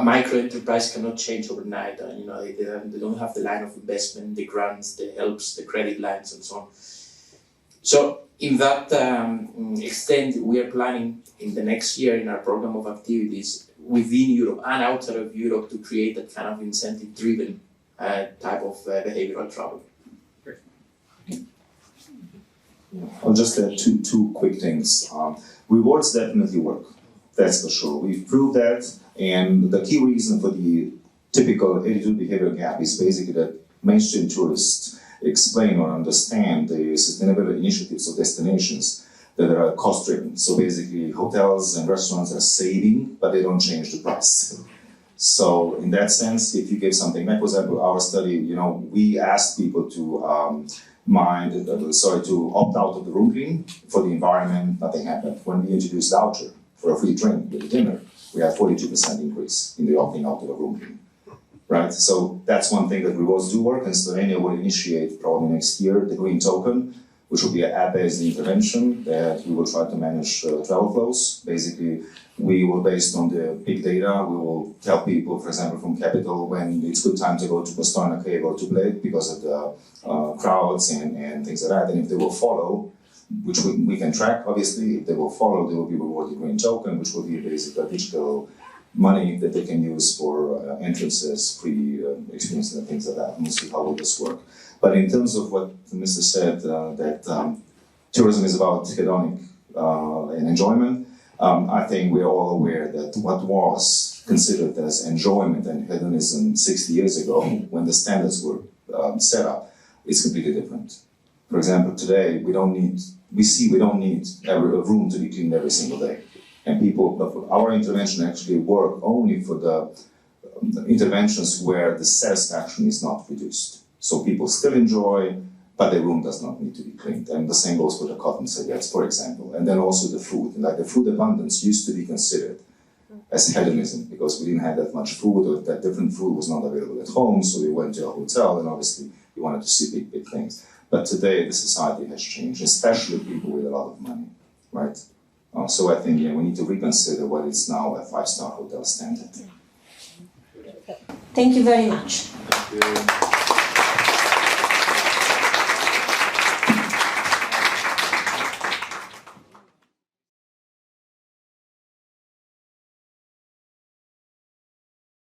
micro enterprise cannot change overnight. They don't have the line of investment, the grants, the helps, the credit lines, and so on. So in that extent, we are planning in the next year in our program of activities within Europe and outside of Europe to create that kind of incentive-driven type of behavioral travel. I'll just add two quick things. Rewards definitely work, that's for sure. We've proved that, and the key reason for the typical attitude behavior gap is basically that mainstream tourists explain or understand the sustainability initiatives of destinations that are cost-driven. So basically, hotels and restaurants are saving, but they don't change the price. So in that sense, if you give something back, for example, our study, we asked people to opt out of the room clean for the environment. Nothing happened. When we introduced voucher for a free drink with a dinner, we had 42% increase in the opting out of a room clean. Right, so that's one thing that rewards do work, and Slovenia will initiate probably next year the green token, which will be an app-based intervention that we will try to manage travel flows. Basically, we will, based on the big data, we will tell people, for example, from capital when it's good time to go to Postojna Cave or to Bled because of the crowds and things like that. And if they will follow, which we can track, obviously, if they will follow, they will be rewarded green token, which will be basically a digital money that they can use for entrances, free experiences and things like that. We'll see how will this work. But in terms of what Mr. said, that tourism is about hedonic and enjoyment, I think we're all aware that what was considered as enjoyment and hedonism 60 years ago, when the standards were set up, is completely different. For example, today we don't need a room to be cleaned every single day. And our intervention actually work only for the interventions where the satisfaction is not reduced. So people still enjoy, but the room does not need to be cleaned. And the same goes for the cotton cigarettes, for example. And then also the food. Like the food abundance used to be considered as hedonism because we didn't have that much food, or that different food was not available at home. So we went to a hotel, and obviously we wanted to see big things. But today the society has changed, especially people with a lot of money, right? So I think we need to reconsider what is now a 5-star hotel standard. Thank you very much. Thank you.